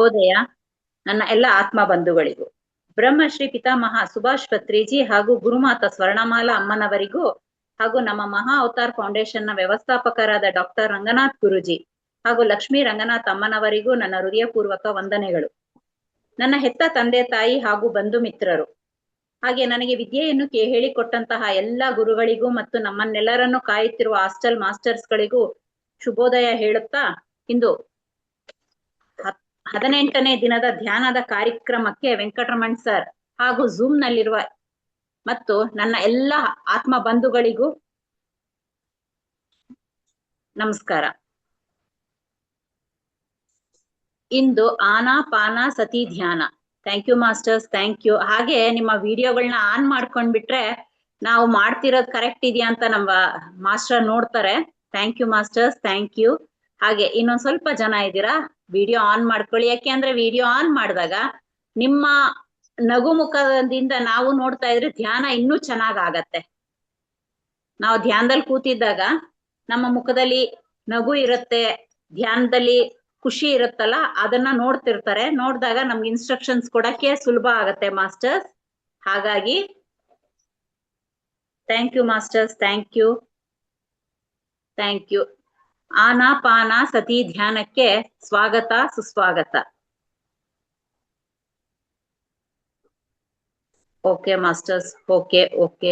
ಶುಭೋದಯ ನನ್ನ ಎಲ್ಲ ಆತ್ಮ ಬಂಧುಗಳಿಗೂ. ಬ್ರಹ್ಮಶ್ರೀ ಪಿತಾಮಹ ಸುಭಾಷ್ ಪತ್ರಿಜಿ ಹಾಗೂ ಗುರುಮಾತಾ ಸ್ವರ್ಣಮಾಲಾ ಅಮ್ಮನವರಿಗೂ ಹಾಗೂ ನಮ್ಮ ಮಹಾ ಅವತಾರ್ ಫೌಂಡೇಶನ್ ನ ವ್ಯವಸ್ಥಾಪಕರಾದ ಡಾಕ್ಟರ್ ರಂಗನಾಥ್ ಗುರುಜಿ ಹಾಗೂ ಲಕ್ಷ್ಮೀ ರಂಗನಾಥ್ ಅಮ್ಮನವರಿಗೂ ನನ್ನ ಹೃದಯಪೂರ್ವಕ ವಂದನೆಗಳು. ನನ್ನ ಹೆತ್ತ ತಂದೆ ತಾಯಿ ಹಾಗೂ ಬಂಧು ಮಿತ್ರರು ಹಾಗೆ ನನಗೆ ವಿದ್ಯೆಯನ್ನು ಹೇಳಿಕೊಟ್ಟಂತಹ ಎಲ್ಲ ಗುರುಗಳಿಗೂ ಮತ್ತು ನಮ್ಮನ್ನೆಲ್ಲರನ್ನು ಕಾಯುತ್ತಿರುವ ಹಾಸ್ಟೆಲ್ ಮಾಸ್ಟರ್ಸ್ಗಳಿಗೂ ಶುಭೋದಯ ಹೇಳುತ್ತಾ, ಇಂದು 18ನೇ ದಿನದ ಧ್ಯಾನದ ಕಾರ್ಯಕ್ರಮಕ್ಕೆ ವೆಂಕಟರಮಣ್ ಸರ್ ಹಾಗೂ ಝೂಮ್ ನಲ್ಲಿರುವ ಮತ್ತು ನನ್ನ ಎಲ್ಲ ಆತ್ಮ ಬಂಧುಗಳಿಗೂ ನಮಸ್ಕಾರ. ಇಂದು ಆನಾಪಾನ ಸತಿ ಧ್ಯಾನ. Thank you masters, thank you. ಹಾಗೆ ನಿಮ್ಮ ವಿಡಿಯೋಗಳನ್ನ ಆನ್ ಮಾಡ್ಕೊಂಡ್ಬಿಟ್ರೆ ನಾವು ಮಾಡ್ತಿರೋದು ಕರೆಕ್ಟ್ ಇದೆಯಾ ಅಂತ ನಮ್ಮ ಮಾಸ್ಟರ್ ನೋಡ್ತಾರೆ. Thank you masters, thank you. ಹಾಗೆ ಇನ್ನೊಂದ್ ಸ್ವಲ್ಪ ಜನ ಇದ್ದೀರಾ, ವಿಡಿಯೋ ಆನ್ ಮಾಡ್ಕೊಳ್ಳಿ. ಯಾಕೆ ಅಂದ್ರೆ ವಿಡಿಯೋ ಆನ್ ಮಾಡಿದಾಗ ನಿಮ್ಮ ನಗು ಮುಖದಿಂದ ನಾವು ನೋಡ್ತಾ ಇದ್ರೆ ಧ್ಯಾನ ಇನ್ನೂ ಚೆನ್ನಾಗತ್ತೆ. ನಾವು ಧ್ಯಾನದಲ್ಲಿ ಕೂತಿದ್ದಾಗ ನಮ್ಮ ಮುಖದಲ್ಲಿ ನಗು ಇರುತ್ತೆ, ಧ್ಯಾನದಲ್ಲಿ ಖುಷಿ ಇರುತ್ತಲ್ಲ, ಅದನ್ನ ನೋಡ್ತಿರ್ತಾರೆ. ನೋಡಿದಾಗ ನಮ್ಗೆ ಇನ್ಸ್ಟ್ರಕ್ಷನ್ಸ್ ಕೊಡಕ್ಕೆ ಸುಲಭ ಆಗತ್ತೆ ಮಾಸ್ಟರ್ಸ್. ಹಾಗಾಗಿ thank you masters, thank you, thank you. Anapana Sati ಧ್ಯಾನಕ್ಕೆ ಸ್ವಾಗತ, ಸುಸ್ವಾಗತ. Okay masters, okay okay.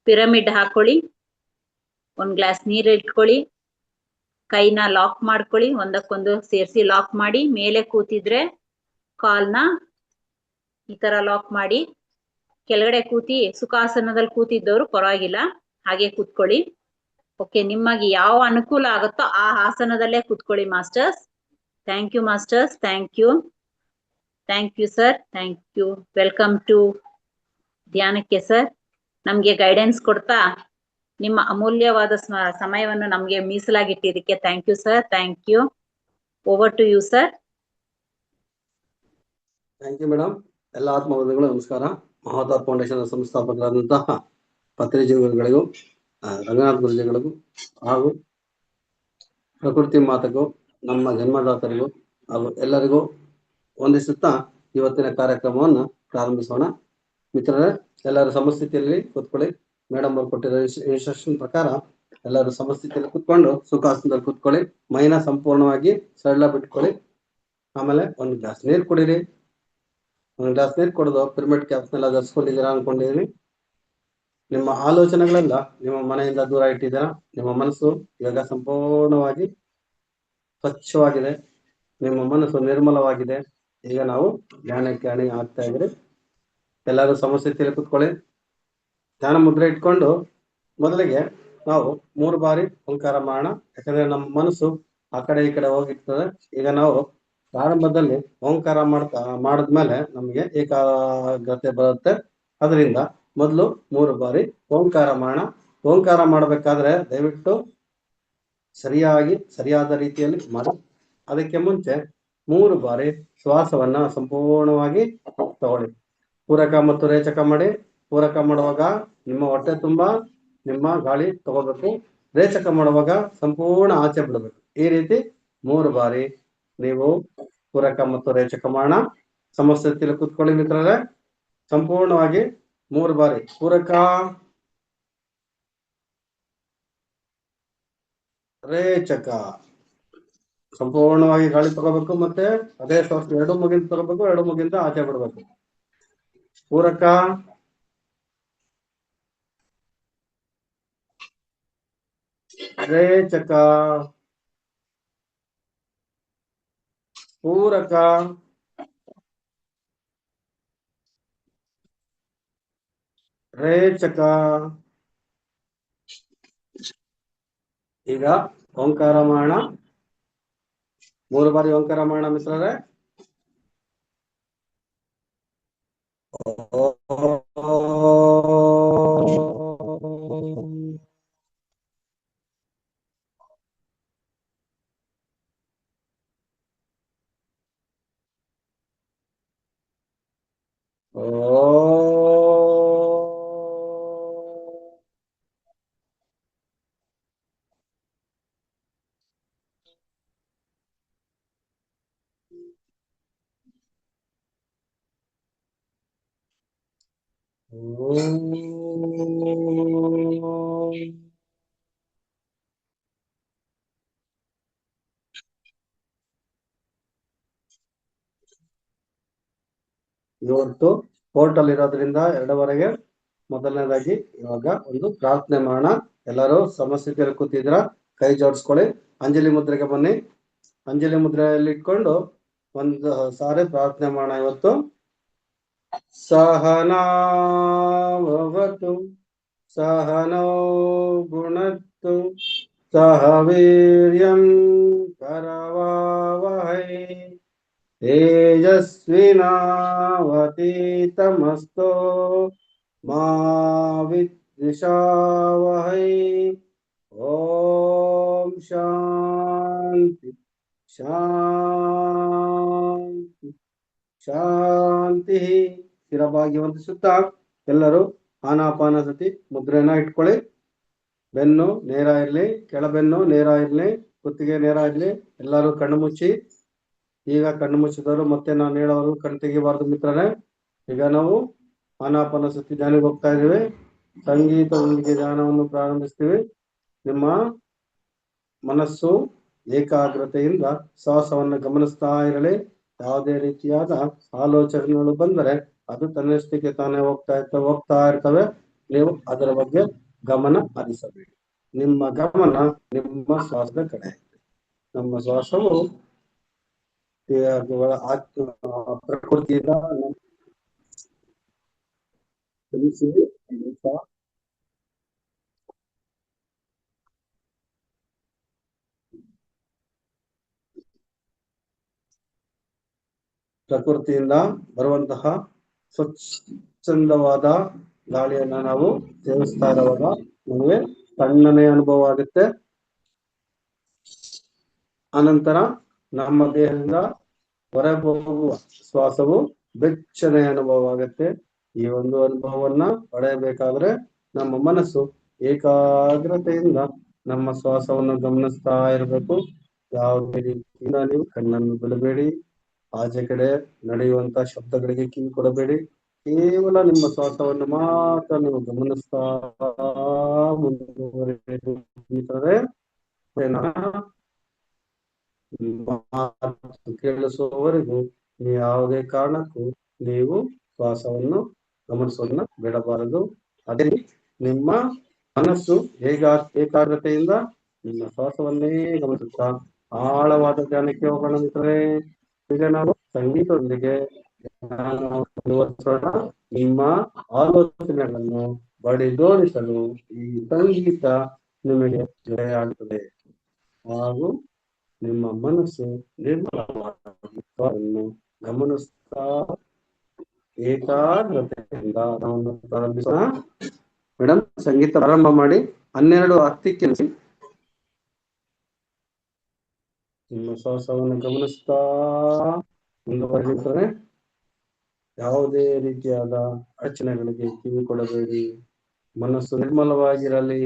Pyramid ಹಾಕೊಳ್ಳಿ, ಒಂದ್ ಗ್ಲಾಸ್ ನೀರ್ ಇಟ್ಕೊಳ್ಳಿ, ಕೈನ ಲಾಕ್ ಮಾಡ್ಕೊಳ್ಳಿ, ಒಂದಕ್ಕೊಂದು ಸೇರಿಸಿ ಲಾಕ್ ಮಾಡಿ. ಮೇಲೆ ಕೂತಿದ್ರೆ ಕಾಲ್ನ ಈ ತರ ಲಾಕ್ ಮಾಡಿ. ಕೆಳಗಡೆ ಕೂತಿ ಸುಖಾಸನದಲ್ಲಿ ಕೂತಿದ್ದವರು ಪರವಾಗಿಲ್ಲ, ಹಾಗೆ ಕೂತ್ಕೊಳ್ಳಿ. ಓಕೆ, ನಿಮಗೆ ಯಾವ ಅನುಕೂಲ ಆಗುತ್ತೋ ಆ ಆಸನದಲ್ಲೇ ಕೂತ್ಕೊಳ್ಳಿ masters. Thank you masters, thank you, thank you sir, thank you. Welcome to ಧ್ಯಾನಕ್ಕೆ ಸರ್. ನಮ್ಗೆ ಗೈಡೆನ್ಸ್ ಕೊಡ್ತಾ ನಿಮ್ಮ ಅಮೂಲ್ಯವಾದ ಸಮಯವನ್ನು ನಮ್ಗೆ ಮೀಸಲಾಗಿಟ್ಟಿದ್ದಕ್ಕೆ thank you sir, thank you. Over to you sir. Thank you madam. ಎಲ್ಲ ಆತ್ಮವಂದಗಳು ನಮಸ್ಕಾರ. ಮಹಾವತಾರ್ ಫೌಂಡೇಶನ್ ಸಂಸ್ಥಾಪಕರಾದಂತಹ ಪತ್ರಿಜಿ ಗುರುಗಳಿಗೂ, ರಂಗನಾಥ್ ಗುರುಜಿಗಳಿಗೂ ಹಾಗೂ ಪ್ರಕೃತಿ ಮಾತಗೂ, ನಮ್ಮ ಜನ್ಮದಾತರಿಗೂ ಹಾಗೂ ಎಲ್ಲರಿಗೂ ವಂದಿಸುತ್ತಾ ಇವತ್ತಿನ ಕಾರ್ಯಕ್ರಮವನ್ನು ಪ್ರಾರಂಭಿಸೋಣ. ಮಿತ್ರರೇ, ಎಲ್ಲರೂ ಸಮಸ್ಥಿತಿಯಲ್ಲಿ ಕೂತ್ಕೊಳ್ಳಿ. ಮೇಡಮ್ ಅವರು ಕೊಟ್ಟಿರೋ ಇನ್ಸ್ಟ್ರಕ್ಷನ್ ಪ್ರಕಾರ ಎಲ್ಲರೂ ಸಮಸ್ಥಿತಿಯಲ್ಲಿ ಕೂತ್ಕೊಂಡು ಸುಖಾಸನದಲ್ಲಿ ಕೂತ್ಕೊಳ್ಳಿ. ಮೈನ ಸಂಪೂರ್ಣವಾಗಿ ಸರಳ ಬಿಟ್ಕೊಳ್ಳಿ. ಆಮೇಲೆ ಒಂದು ಗ್ಲಾಸ್ ನೀರು ಕುಡೀರಿ. ಒಂದು ಗ್ಲಾಸ್ ನೀರು ಕುಡಿದು ಪಿರಮಿಡ್ ಕ್ಯಾಪ್ಸ್ನೆಲ್ಲ ಧರಿಸ್ಕೊಂಡಿದ್ದೀರಾ ಅನ್ಕೊಂಡಿದ್ದೀನಿ. ನಿಮ್ಮ ಆಲೋಚನೆಗಳೆಲ್ಲ ನಿಮ್ಮ ಮನೆಯಿಂದ ದೂರ ಇಟ್ಟಿದ್ದೀರಾ. ನಿಮ್ಮ ಮನಸ್ಸು ಇವಾಗ ಸಂಪೂರ್ಣವಾಗಿ ಸ್ವಚ್ಛವಾಗಿದೆ, ನಿಮ್ಮ ಮನಸ್ಸು ನಿರ್ಮಲವಾಗಿದೆ. ಈಗ ನಾವು ಧ್ಯಾನಕ್ಕೆ ಅಣಿ ಆಗ್ತಾ ಇದ್ರಿ. ಎಲ್ಲರೂ ಸಮಸ್ಥಿತಿಯಲ್ಲಿ ಕೂತ್ಕೊಳ್ಳಿ. ಧ್ಯಾನ ಮುದ್ರೆ ಇಟ್ಕೊಂಡು ಮೊದಲಿಗೆ ನಾವು 3 ಬಾರಿ ಓಂಕಾರ ಮಾಡೋಣ. ಯಾಕಂದ್ರೆ ನಮ್ಮ ಮನಸ್ಸು ಆ ಕಡೆ ಈ ಕಡೆ ಹೋಗಿರ್ತದೆ. ಈಗ ನಾವು ಪ್ರಾರಂಭದಲ್ಲಿ ಓಂಕಾರ ಮಾಡಿದ್ಮೇಲೆ ನಮಗೆ ಏಕಾಗ್ರತೆ ಬರುತ್ತೆ. ಅದರಿಂದ ಮೊದಲು 3 ಬಾರಿ ಓಂಕಾರ ಮಾಡೋಣ. ಓಂಕಾರ ಮಾಡಬೇಕಾದ್ರೆ ದಯವಿಟ್ಟು ಸರಿಯಾದ ರೀತಿಯಲ್ಲಿ ಮಾಡಿ. ಅದಕ್ಕೆ ಮುಂಚೆ 3 ಬಾರಿ ಶ್ವಾಸವನ್ನ ಸಂಪೂರ್ಣವಾಗಿ ತಗೊಳ್ಳಿ. ಪೂರಕ ಮತ್ತು ರೇಚಕ ಮಾಡಿ. ಪೂರಕ ಮಾಡುವಾಗ ನಿಮ್ಮ ಹೊಟ್ಟೆ ತುಂಬಾ ನಿಮ್ಮ ಗಾಳಿ ತಗೋಬೇಕು. ರೇಚಕ ಮಾಡುವಾಗ ಸಂಪೂರ್ಣ ಆಚೆ ಬಿಡಬೇಕು. ಈ ರೀತಿ 3 ಬಾರಿ ನೀವು ಪೂರಕ ಮತ್ತು ರೇಚಕ ಮಾಡೋಣ. ಸಮಸ್ಥಿತಿಯಲ್ಲಿ ಕೂತ್ಕೊಳ್ಳಿ ಮಿತ್ರರೇ. ಸಂಪೂರ್ಣವಾಗಿ 3 ಬಾರಿ ಪೂರಕ, ರೇಚಕ. ಸಂಪೂರ್ಣವಾಗಿ ಗಾಳಿ ತಗೋಬೇಕು. ಮತ್ತೆ ಅದೇ ಶ್ವಾಸ 2 ಮುಗಿಂದ ತಗೋಬೇಕು, 2 ಮುಗಿಂದ ಆಚೆ ಬಿಡಬೇಕು. ಪೂರಕ, ರೇಚಕ, ಪೂರಕ, ರೇಚಕ. ಈಗ ಓಂಕಾರ ಮಾಡೋಣ. 3 ಬಾರಿ ಓಂಕಾರ ಮಾಡೋಣ ಮಿತ್ರರೇ. ಇವತ್ತು ಪೋರ್ಟಲ್ ಇರೋದ್ರಿಂದ 2:15 ಮೊದಲನೇದಾಗಿ ಇವಾಗ ಒಂದು ಪ್ರಾರ್ಥನೆ ಮಾಡೋಣ. ಎಲ್ಲರೂ ಸಮಸ್ಥಿತಿಯಲ್ಲಿ ಕೂತಿದ್ರ ಕೈ ಜೋಡಿಸ್ಕೊಳ್ಳಿ, ಅಂಜಲಿ ಮುದ್ರೆಗೆ ಬನ್ನಿ. ಅಂಜಲಿ ಮುದ್ರೆಯಲ್ಲಿ ಇಟ್ಕೊಂಡು ಒಂದು ಸಾರಿ ಪ್ರಾರ್ಥನೆ ಮಾಡೋಣ. ಇವತ್ತು ಸಹನಾವತು ಸಹನೋ ಭುನಕ್ತು ಸಹ ವೀರ್ಯಂ ಕರವಾವಹೈ ತೇಜಸ್ವಿನಾವತೀತಮಸ್ತೋ ಮಾ ವಿದ್ವಿಷಾವಹೈ. ಓಂ ಶಾಂತಿ ಶಾಂತಿ ಶಾಂತಿ. ಸ್ಥಿರವಾಗಿ ವಂದಿಸುತ್ತಾ ಎಲ್ಲರೂ ಆನಾಪಾನಸತಿ ಮುದ್ರೆನ ಇಟ್ಕೊಳ್ಳಿ. ಬೆನ್ನು ನೇರ ಇರ್ಲಿ, ಕೆಳಬೆನ್ನು ನೇರ ಇರ್ಲಿ, ಕುತ್ತಿಗೆ ನೇರ ಇರ್ಲಿ. ಎಲ್ಲರೂ ಕಣ್ಣು ಮುಚ್ಚಿ. ಈಗ ಕಣ್ಣು ಮುಚ್ಚಿದವರು ಮತ್ತೆ ನಾನು ಹೇಳೋರು ಕಣ್ಣು ತೆಗಿಬಾರ್ದು ಮಿತ್ರರೇ. ಈಗ ನಾವು ಆನಾಪಾನಸತಿ ಧ್ಯಾನಕ್ಕೆ ಹೋಗ್ತಾ ಇದ್ದೀವಿ. ಸಂಗೀತದೊಂದಿಗೆ ಧ್ಯಾನವನ್ನು ಪ್ರಾರಂಭಿಸ್ತೀವಿ. ನಿಮ್ಮ ಮನಸ್ಸು ಏಕಾಗ್ರತೆಯಿಂದ ಶ್ವಾಸವನ್ನು ಗಮನಿಸ್ತಾ ಇರಲಿ. ಯಾವುದೇ ರೀತಿಯಾದ ಆಲೋಚನೆಗಳು ಬಂದರೆ ಅದು ತನ್ನಷ್ಟಕ್ಕೆ ತಾನೇ ಹೋಗ್ತಾ ಇರ್ತವೆ. ನೀವು ಅದರ ಬಗ್ಗೆ ಗಮನ ಹರಿಸಬೇಡಿ. ನಿಮ್ಮ ಗಮನ ನಿಮ್ಮ ಶ್ವಾಸದ ಕಡೆ. ನಮ್ಮ ಶ್ವಾಸವು ಪ್ರಕೃತಿಯಿಂದ ಪ್ರಕೃತಿಯಿಂದ ಬರುವಂತಹ ಸ್ವಚ್ಛಂದವಾದ ಗಾಳಿಯನ್ನ ನಾವು ಸೇವಿಸ್ತಾ ಇರುವಾಗ ನಮಗೆ ತಣ್ಣನೆ ಅನುಭವ ಆಗುತ್ತೆ. ಅನಂತರ ನಮ್ಮ ದೇಹದಿಂದ ಹೊರಗೆ ಹೋಗುವ ಶ್ವಾಸವು ಬೆಚ್ಚನೆ ಅನುಭವ ಆಗುತ್ತೆ. ಈ ಒಂದು ಅನುಭವವನ್ನ ಪಡೆಯಬೇಕಾದ್ರೆ ನಮ್ಮ ಮನಸ್ಸು ಏಕಾಗ್ರತೆಯಿಂದ ನಮ್ಮ ಶ್ವಾಸವನ್ನು ಗಮನಿಸ್ತಾ ಇರಬೇಕು. ಯಾವುದೇ ರೀತಿಯಿಂದ ನೀವು ಕಣ್ಣನ್ನು ಬಿಡಬೇಡಿ. ಆಚೆ ಕಡೆ ನಡೆಯುವಂತ ಶಬ್ದಗಳಿಗೆ ಕಿವಿ ಕೊಡಬೇಡಿ. ಕೇವಲ ನಿಮ್ಮ ಶ್ವಾಸವನ್ನು ಮಾತ್ರ ನೀವು ಗಮನಿಸ್ತಾ ಮುಂದುವರಿದರೆ ಕೇಳಿಸುವವರೆಗೂ ಯಾವುದೇ ಕಾರಣಕ್ಕೂ ನೀವು ಶ್ವಾಸವನ್ನು ಗಮನಿಸೋದನ್ನ ಬಿಡಬಾರದು. ಅದೇ ನಿಮ್ಮ ಮನಸ್ಸು ಏಕಾಗ್ರತೆಯಿಂದ ನಿಮ್ಮ ಶ್ವಾಸವನ್ನೇ ಗಮನಿಸುತ್ತಾ ಆಳವಾದ ಧ್ಯಾನಕ್ಕೆ ಹೋಗೋಣ ಮಿತ್ರರೇ. ಈಗ ನಾವು ಸಂಗೀತದೊಂದಿಗೆ ನಿಮ್ಮ ಆಲೋಚನೆಗಳನ್ನು ಬಡಿದೋಡಿಸಲು ಈ ಸಂಗೀತ ನಿಮಗೆ ಜೊತೆಯಾಗುತ್ತದೆ ಹಾಗೂ ನಿಮ್ಮ ಮನಸ್ಸು ನಿರ್ಮಲವಾಗಿ ಗಮನಿಸ್ತಾ ಏಕಾಗ್ರತೆಯಿಂದ ನಾವು ಪ್ರಾರಂಭಿಸೋಣ. ಮೇಡಮ್, ಸಂಗೀತ ಪ್ರಾರಂಭ ಮಾಡಿ. 12:10 ನಿಮ್ಮ ಶ್ವಾಸವನ್ನು ಗಮನಿಸ್ತಾ ಮುಂದುವರಿಯುತ್ತದೆ. ಯಾವುದೇ ರೀತಿಯಾದ ಅಡಚಣೆಗಳಿಗೆ ಕಿವಿ ಕೊಡಬೇಡಿ. ಮನಸ್ಸು ನಿರ್ಮಲವಾಗಿರಲಿ.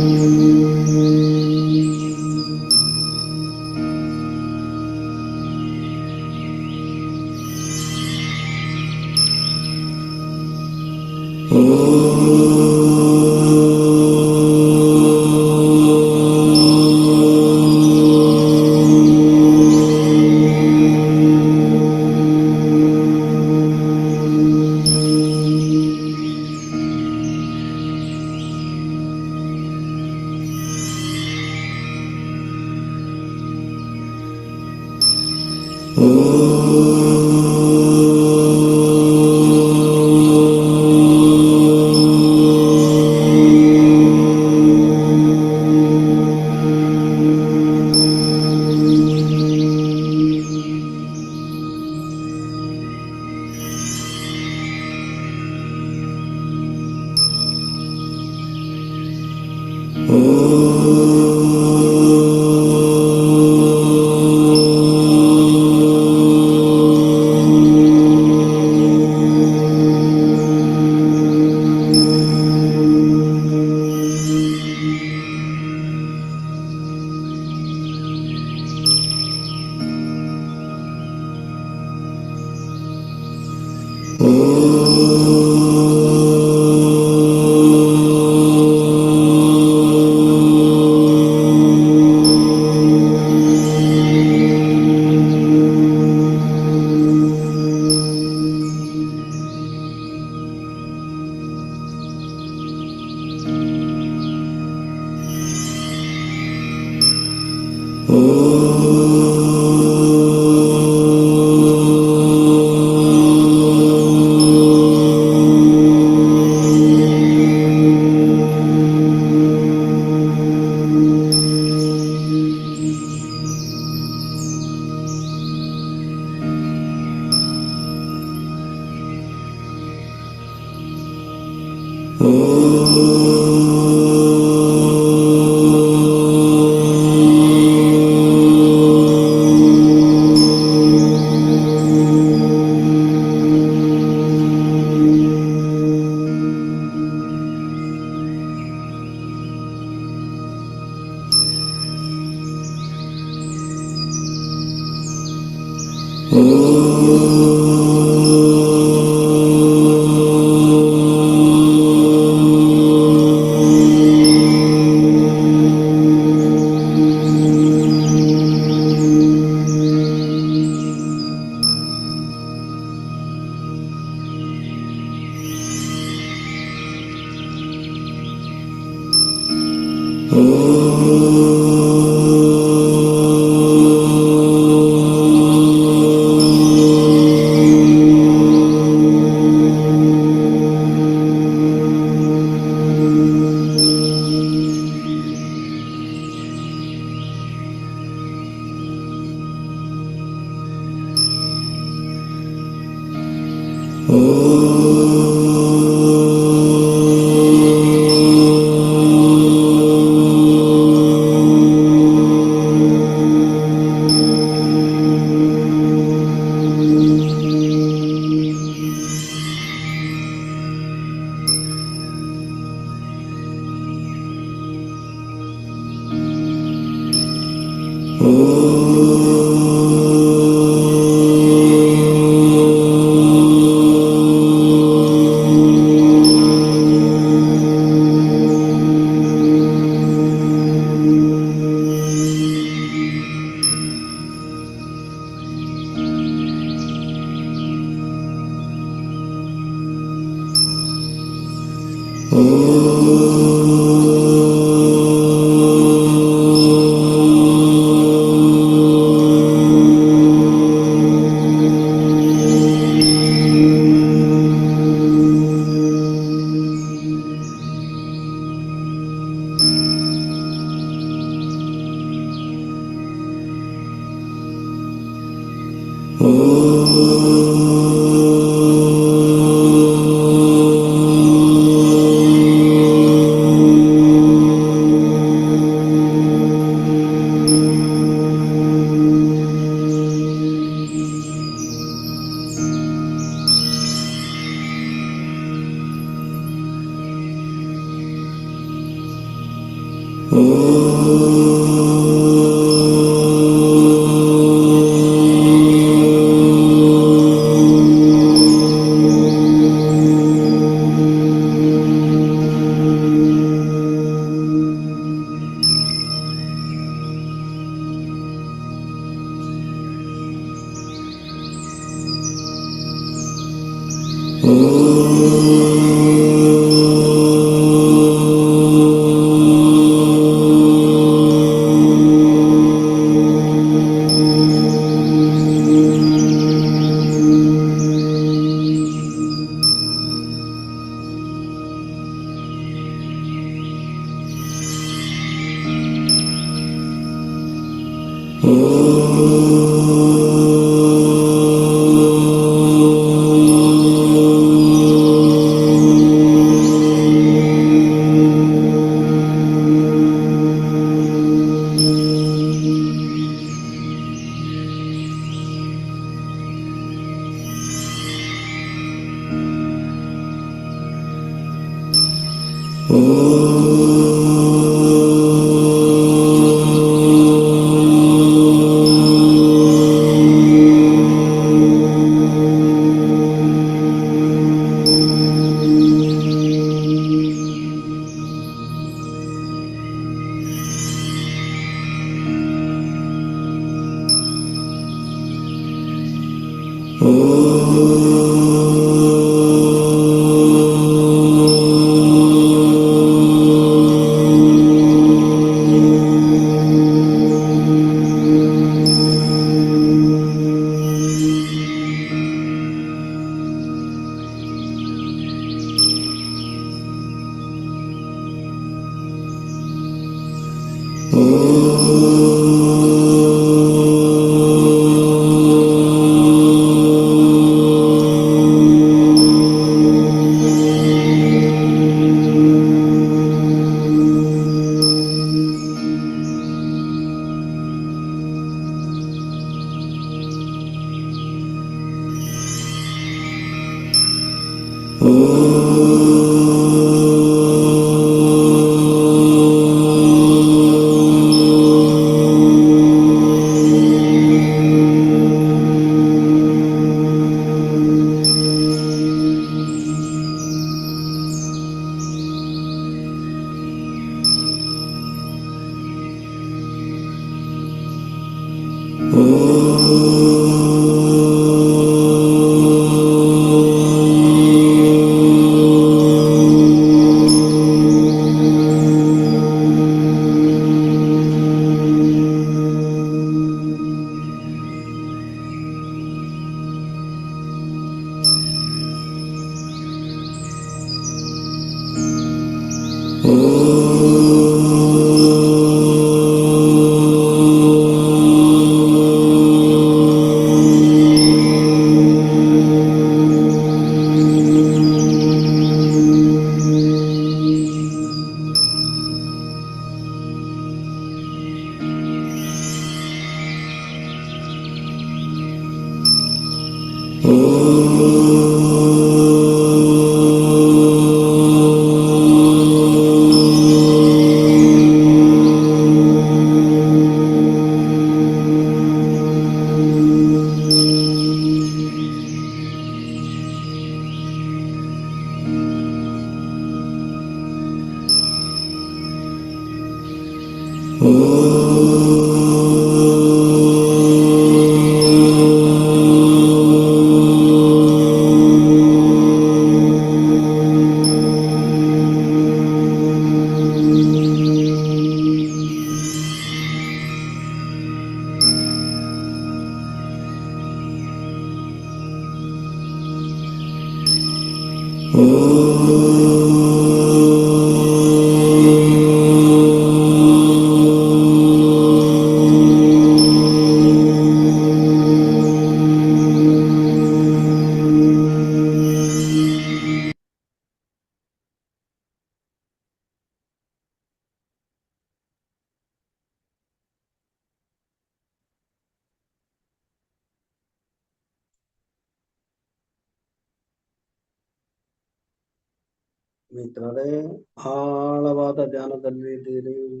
ಮಿತ್ರರೇ, ಆಳವಾದ ಧ್ಯಾನದಲ್ಲಿದ್ದೀರಿ.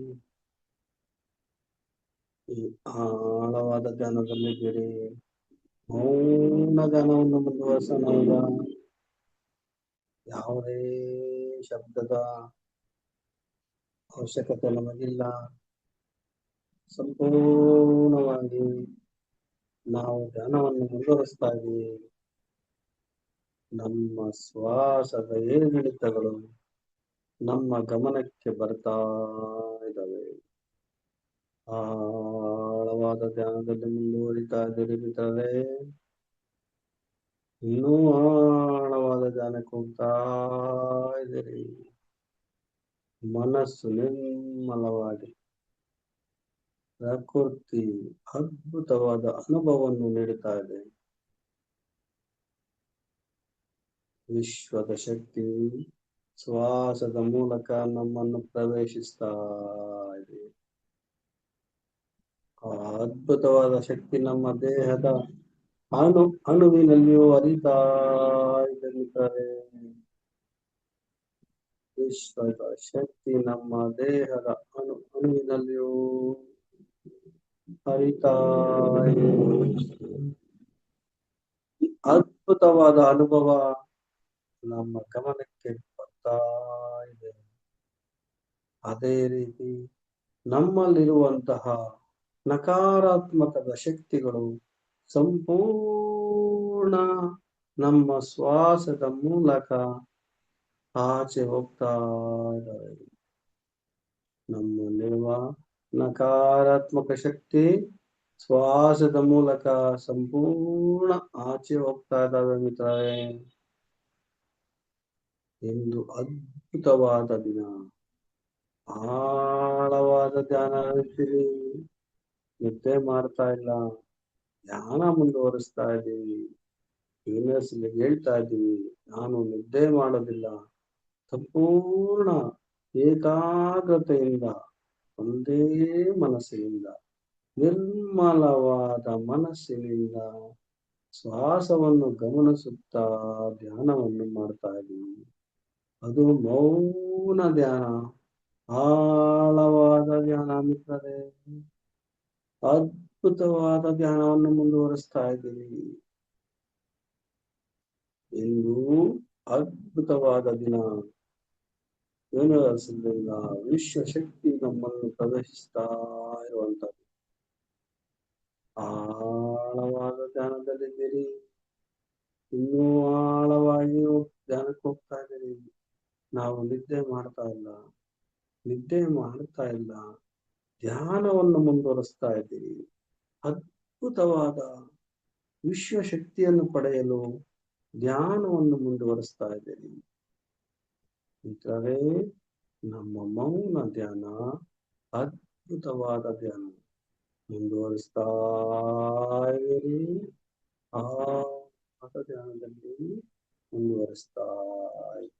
ಈ ಆಳವಾದ ಧ್ಯಾನದಲ್ಲಿದ್ದೀರಿ. ಮೌನ ಧ್ಯಾನವನ್ನು ಮುಂದುವರಿಸೋಣ. ಯಾವುದೇ ಶಬ್ದದ ಅವಶ್ಯಕತೆ ನಮಗಿಲ್ಲ. ಸಂಪೂರ್ಣವಾಗಿ ನಾವು ಧ್ಯಾನವನ್ನು ಮುಂದುವರಿಸ್ತಾ ಇದ್ದೀವಿ. ನಮ್ಮ ಶ್ವಾಸದ ಏರಿಳಿತಗಳು ನಮ್ಮ ಗಮನಕ್ಕೆ ಬರ್ತಾ ಇದ್ದಾವೆ. ಆಳವಾದ ಧ್ಯಾನದಲ್ಲಿ ಮುಂದುವರಿತಾ ಇದ್ದೀರಿ ಮಿತ್ರರೇ. ಇನ್ನೂ ಆಳವಾದ ಧ್ಯಾನಕ್ಕೆ ಹೋಗ್ತಾ ಇದ್ದೀರಿ. ಮನಸ್ಸು ನಿರ್ಮಲವಾಗಿ ಪ್ರಕೃತಿ ಅದ್ಭುತವಾದ ಅನುಭವವನ್ನು ನೀಡುತ್ತಾ ಇದೆ. ವಿಶ್ವದ ಶಕ್ತಿ ಶ್ವಾಸದ ಮೂಲಕ ನಮ್ಮನ್ನು ಪ್ರವೇಶಿಸ್ತಾ ಇದೆ. ಆ ಅದ್ಭುತವಾದ ಶಕ್ತಿ ನಮ್ಮ ದೇಹದ ಅಣುವಿನಲ್ಲಿಯೂ ಹರಿತಾ ಇದೆ. ವಿಶ್ವದ ಶಕ್ತಿ ನಮ್ಮ ದೇಹದ ಅಣುವಿನಲ್ಲಿಯೂ ಹರಿತಾ ಇದೆ. ಈ ಅದ್ಭುತವಾದ ಅನುಭವ ನಮ್ಮ ಗಮನಕ್ಕೆ ಬರ್ತಾ ಇದೆ. ಅದೇ ರೀತಿ ನಮ್ಮಲ್ಲಿರುವಂತಹ ನಕಾರಾತ್ಮಕದ ಶಕ್ತಿಗಳು ಸಂಪೂರ್ಣ ನಮ್ಮ ಶ್ವಾಸದ ಮೂಲಕ ಆಚೆ ಹೋಗ್ತಾ ಇದ್ದಾರೆ. ನಮ್ಮಲ್ಲಿರುವ ನಕಾರಾತ್ಮಕ ಶಕ್ತಿ ಶ್ವಾಸದ ಮೂಲಕ ಸಂಪೂರ್ಣ ಆಚೆ ಹೋಗ್ತಾ ಇದ್ದಾವೆ ಮಿತ್ರರೇ. ಎಂದು ಅದ್ಭುತವಾದ ದಿನ. ಆಳವಾದ ಧ್ಯಾನ ನಡೆಸ್ತೀವಿ, ನಿದ್ದೆ ಮಾಡ್ತಾ ಇಲ್ಲ, ಧ್ಯಾನ ಮುಂದುವರಿಸ್ತಾ ಇದ್ದೀವಿ. ಯೂನಿವರ್ಸಿಟಿಗೆ ಹೇಳ್ತಾ ಇದ್ದೀವಿ, ನಾನು ನಿದ್ದೆ ಮಾಡೋದಿಲ್ಲ, ಸಂಪೂರ್ಣ ಏಕಾಗ್ರತೆಯಿಂದ ಒಂದೇ ಮನಸ್ಸಿನಿಂದ ನಿರ್ಮಲವಾದ ಮನಸ್ಸಿನಿಂದ ಶ್ವಾಸವನ್ನು ಗಮನಿಸುತ್ತಾ ಧ್ಯಾನವನ್ನು ಮಾಡ್ತಾ ಇದ್ದೀವಿ. ಅದು ಮೌನ ಧ್ಯಾನ, ಆಳವಾದ ಧ್ಯಾನ ಮಿತ್ರರೇ. ಅದ್ಭುತವಾದ ಧ್ಯಾನವನ್ನು ಮುಂದುವರಿಸ್ತಾ ಇದ್ದೀವಿ. ಎಂದು ಅದ್ಭುತವಾದ ದಿನ. ಯೂನಿವರ್ಸಲ್ನಿಂದ ವಿಶ್ವಶಕ್ತಿ ನಮ್ಮನ್ನು ಪ್ರವೇಶಿಸ್ತಾ ಇರುವಂತದ್ದು. ಆಳವಾದ ಧ್ಯಾನದಲ್ಲಿದ್ದೀರಿ, ಇನ್ನೂ ಆಳವಾಗಿ ಧ್ಯಾನಕ್ಕೆ ಹೋಗ್ತಾ ಇದ್ದೀರಿ. ನಾವು ನಿದ್ದೆ ಮಾಡ್ತಾ ಇಲ್ಲ, ಧ್ಯಾನವನ್ನು ಮುಂದುವರಿಸ್ತಾ ಇದ್ದೀರಿ. ಅದ್ಭುತವಾದ ವಿಶ್ವಶಕ್ತಿಯನ್ನು ಪಡೆಯಲು ಧ್ಯಾನವನ್ನು ಮುಂದುವರಿಸ್ತಾ ಇದ್ದೀರಿ. ಮಿತ್ರರೇ, ನಮ್ಮ ಮೌನ ಧ್ಯಾನ ಅದ್ಭುತವಾದ ಧ್ಯಾನ. ಮುಂದುವರಿಸ್ತಾ ಇದ್ದೀರಿ. ಆ ಧ್ಯಾನದಲ್ಲಿ ಮುಂದುವರಿಸ್ತಾ ಇದ್ದೀರಿ.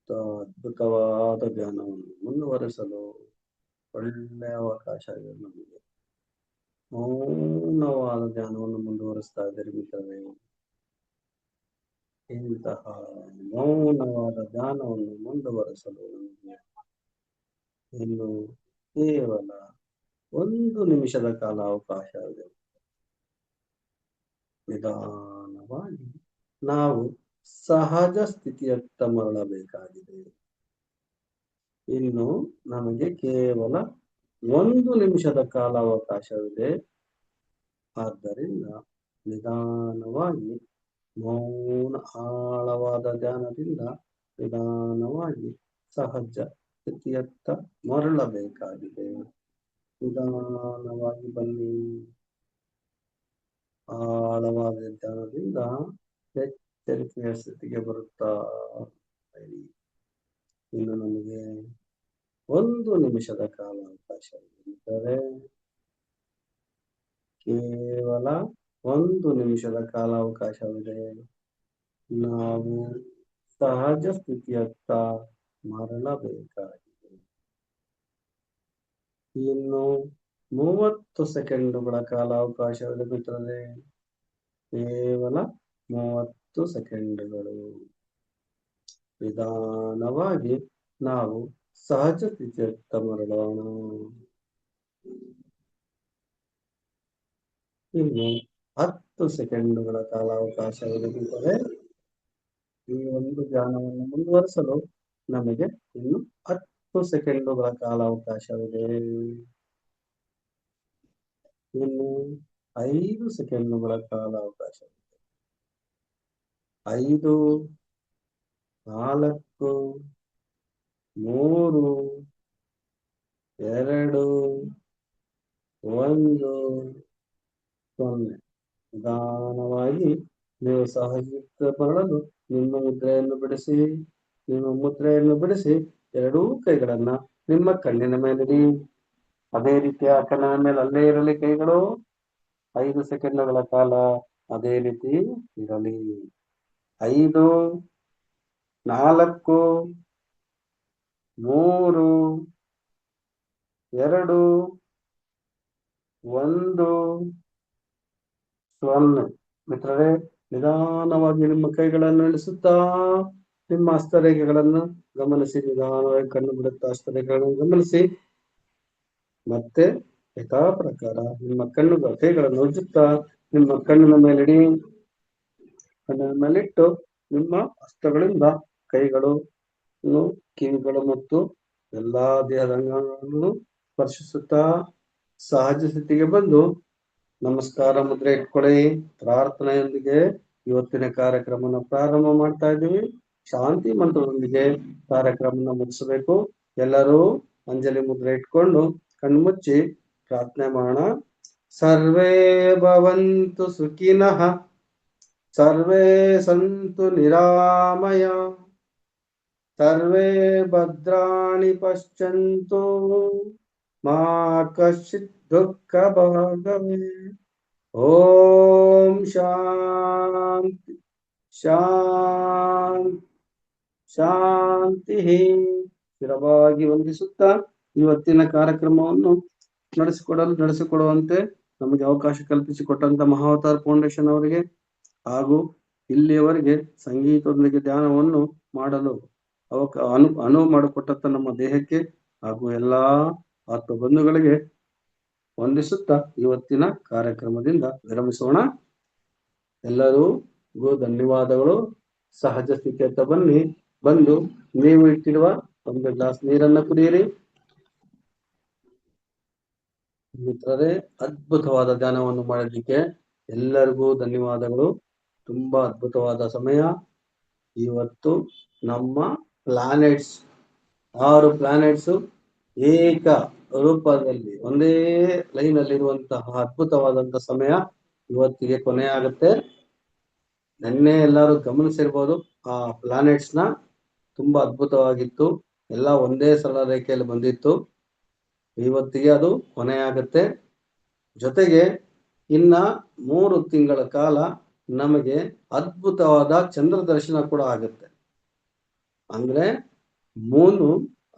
ಅದ್ಭುತವಾದ ಧ್ಯಾನವನ್ನು ಮುಂದುವರಿಸಲು ಒಳ್ಳೆಯ ಅವಕಾಶ ಇದೆ ನಮಗೆ. ಮೌನವಾದ ಧ್ಯಾನವನ್ನು ಮುಂದುವರಿಸ್ತಾ ಇದ್ದೀರಿ ಮಿತ್ರರೇ. ಇಂತಹ ಮೌನವಾದ ಧ್ಯಾನವನ್ನು ಮುಂದುವರಿಸಲು ನಮಗೆ ಇನ್ನು ಕೇವಲ 1 ನಿಮಿಷದ ಕಾಲ ಅವಕಾಶವಿದೆ. ನಿಧಾನವಾಗಿ ನಾವು ಸಹಜ ಸ್ಥಿತಿಯತ್ತ ಮರಳಬೇಕಾಗಿದೆ. ಇನ್ನು ನಮಗೆ ಕೇವಲ 1 ನಿಮಿಷದ ಕಾಲ ಅವಕಾಶವಿದೆ. ಆದ್ದರಿಂದ ನಿಧಾನವಾಗಿ ಮೌನ ಆಳವಾದ ಧ್ಯಾನದಿಂದ ನಿಧಾನವಾಗಿ ಸಹಜ ಸ್ಥಿತಿಯತ್ತ ಮರಳಬೇಕಾಗಿದೆ. ನಿಧಾನವಾಗಿ ಬನ್ನಿ. ಆಳವಾದ ಧ್ಯಾನದಿಂದ ಎಚ್ಚರಿಕೆಯ ಸ್ಥಿತಿಗೆ ಬರುತ್ತಾ ಇರಿ. ಇನ್ನು ನಮಗೆ 1 ನಿಮಿಷದ ಕಾಲ ಅವಕಾಶವಿದ್ದರೆ ಕೇವಲ 1 ನಿಮಿಷದ ಕಾಲ ಅವಕಾಶವಿದೆ. ನಾವು ಸಹಜ ಸ್ಥಿತಿಯತ್ತ ಮರಳಬೇಕಾಗಿದೆ. ಇನ್ನು 30 ಸೆಕೆಂಡುಗಳ ಕಾಲ ಅವಕಾಶವಿದೆ ಮಿತ್ರರೇ. ಕೇವಲ 30 ಸೆಕೆಂಡುಗಳು. ನಿಧಾನವಾಗಿ ನಾವು ಸಹಜ ಸ್ಥಿತಿಯತ್ತ ಮರಳೋಣ. ಇನ್ನು 10 ಸೆಕೆಂಡುಗಳ ಕಾಲ ಅವಕಾಶವಿದೆ ಮಿತ್ರರೇ. ಈ ಒಂದು ಧ್ಯಾನವನ್ನು ಮುಂದುವರಿಸಲು ನಮಗೆ ಇನ್ನು 10 ಸೆಕೆಂಡುಗಳ ಕಾಲ ಅವಕಾಶವಿದೆ. ಇನ್ನು 5 ಸೆಕೆಂಡುಗಳ ಕಾಲ ಅವಕಾಶವಿದೆ. 5, 4, 3, 2, 1, 0. ನಿಧಾನವಾಗಿ ನೀವು ಸಹಜ ಮರಳಲು ನಿಮ್ಮ ಮುದ್ರೆಯನ್ನು ಬಿಡಿಸಿ. ನಿಮ್ಮ ಮುದ್ರೆಯನ್ನು ಬಿಡಿಸಿ 2 ಕೈಗಳನ್ನ ನಿಮ್ಮ ಕಣ್ಣಿನ ಮೇಲಿಡಿ. ಅದೇ ರೀತಿ ಆ ಕಣ್ಣಿನ ಮೇಲೆ ಅಲ್ಲೇ ಇರಲಿ ಕೈಗಳು. 5 ಸೆಕೆಂಡುಗಳ ಕಾಲ ಅದೇ ರೀತಿ ಇರಲಿ. 5, 4, 3, 2, 1, 0. ಮಿತ್ರರೇ, ನಿಧಾನವಾಗಿ ನಿಮ್ಮ ಕೈಗಳನ್ನು ಇಳಿಸುತ್ತಾ ನಿಮ್ಮ ಹಸ್ತರೇಖೆಗಳನ್ನು ಗಮನಿಸಿ. ನಿಧಾನವಾಗಿ ಕಣ್ಣು ಬಿಡುತ್ತಾ ಹಸ್ತರೇಖೆಗಳನ್ನು ಗಮನಿಸಿ. ಮತ್ತೆ ಯಥಾ ಪ್ರಕಾರ ನಿಮ್ಮ ಕೈಗಳನ್ನು ಉಜ್ಜುತ್ತಾ ನಿಮ್ಮ ಕಣ್ಣಿನ ಮೇಲಿಡಿ. ಕಣ್ಣಿನ ಮೇಲಿಟ್ಟು ನಿಮ್ಮ ಹಸ್ತಗಳಿಂದ ಕೈಗಳು, ಕಿವಿಗಳು ಮತ್ತು ಎಲ್ಲಾ ದೇಹದ ಅಂಗಗಳನ್ನು ಸ್ಪರ್ಶಿಸುತ್ತಾ ಸಹಜ ಸ್ಥಿತಿಗೆ ಬಂದು ನಮಸ್ಕಾರ ಮುದ್ರೆ ಇಟ್ಕೊಳ್ಳಿ. ಪ್ರಾರ್ಥನೆಯೊಂದಿಗೆ ಇವತ್ತಿನ ಕಾರ್ಯಕ್ರಮನ ಪ್ರಾರಂಭ ಮಾಡ್ತಾ ಇದ್ದೀವಿ. ಶಾಂತಿ ಮಂತ್ರದೊಂದಿಗೆ ಕಾರ್ಯಕ್ರಮನ ಮುಗಿಸಬೇಕು. ಎಲ್ಲರೂ ಅಂಜಲಿ ಮುದ್ರೆ ಇಟ್ಕೊಂಡು ಕಣ್ಮುಚ್ಚಿ ಪ್ರಾರ್ಥನೆ ಮಾಡೋಣ. ಸರ್ವೇ ಭವಂತು ಸುಖಿನಃ, ಸರ್ವೇ ಸಂತು ನಿರಾಮಯ, ಸರ್ವೇ ಭದ್ರಾಣಿ ಪಶ್ಯಂತು, ಮಾ ಕಶ್ಚಿತ್ ದುಃಖ ಭಾಗವೇ. ಓಂ ಶಾಂತಿ ಶಾಂತಿ ಶಾಂತಿ. ಸ್ಥಿರವಾಗಿ ವಂದಿಸುತ್ತಾ ಇವತ್ತಿನ ಕಾರ್ಯಕ್ರಮವನ್ನು ನಡೆಸಿಕೊಡುವಂತೆ ನಮಗೆ ಅವಕಾಶ ಕಲ್ಪಿಸಿಕೊಟ್ಟಂತ ಮಹಾವತಾರ್ ಫೌಂಡೇಶನ್ ಅವರಿಗೆ ಹಾಗೂ ಇಲ್ಲಿಯವರೆಗೆ ಸಂಗೀತದೊಂದಿಗೆ ಧ್ಯಾನವನ್ನು ಮಾಡಲು ಅನುವು ಮಾಡಿಕೊಟ್ಟಂತ ನಮ್ಮ ದೇಹಕ್ಕೆ ಹಾಗೂ ಎಲ್ಲಾ ಆತ್ಮ ಬಂಧುಗಳಿಗೆ ವಂದಿಸುತ್ತಾ ಇವತ್ತಿನ ಕಾರ್ಯಕ್ರಮದಿಂದ ವಿರಮಿಸೋಣ. ಎಲ್ಲರಿಗೂ ಧನ್ಯವಾದಗಳು. ಸಹಜ ಸ್ಥಿತಿಯತ್ತ ಬಂದು ನೀವು ಇಟ್ಟಿರುವ 1 ಗ್ಲಾಸ್ ನೀರನ್ನ ಕುಡಿಯಿರಿ. ಮಿತ್ರರೇ, ಅದ್ಭುತವಾದ ಧ್ಯಾನವನ್ನು ಮಾಡೋದಕ್ಕೆ ಎಲ್ಲರಿಗೂ ಧನ್ಯವಾದಗಳು. ತುಂಬಾ ಅದ್ಭುತವಾದ ಸಮಯ. ಇವತ್ತು ನಮ್ಮ ಪ್ಲಾನೆಟ್ಸ್ 6 ಪ್ಲಾನೆಟ್ಸ್ ಏಕ ರೂಪದಲ್ಲಿ ಒಂದೇ ಲೈನ್ ಅಲ್ಲಿ ಇರುವಂತಹ ಅದ್ಭುತವಾದಂತಹ ಸಮಯ ಇವತ್ತಿಗೆ ಕೊನೆಯಾಗುತ್ತೆ. ನಿನ್ನೆ ಎಲ್ಲರೂ ಗಮನಿಸಿರ್ಬೋದು, ಆ ಪ್ಲಾನೆಟ್ಸ್ ನ ತುಂಬಾ ಅದ್ಭುತವಾಗಿತ್ತು. ಎಲ್ಲ ಒಂದೇ ಸರಳ ರೇಖೆಯಲ್ಲಿ ಬಂದಿತ್ತು. ಇವತ್ತಿಗೆ ಅದು ಕೊನೆಯಾಗುತ್ತೆ. ಜೊತೆಗೆ ಇನ್ನ 3 ತಿಂಗಳ ಕಾಲ ನಮಗೆ ಅದ್ಭುತವಾದ ಚಂದ್ರ ದರ್ಶನ ಕೂಡ ಆಗುತ್ತೆ. ಅಂದ್ರೆ ಮೂನು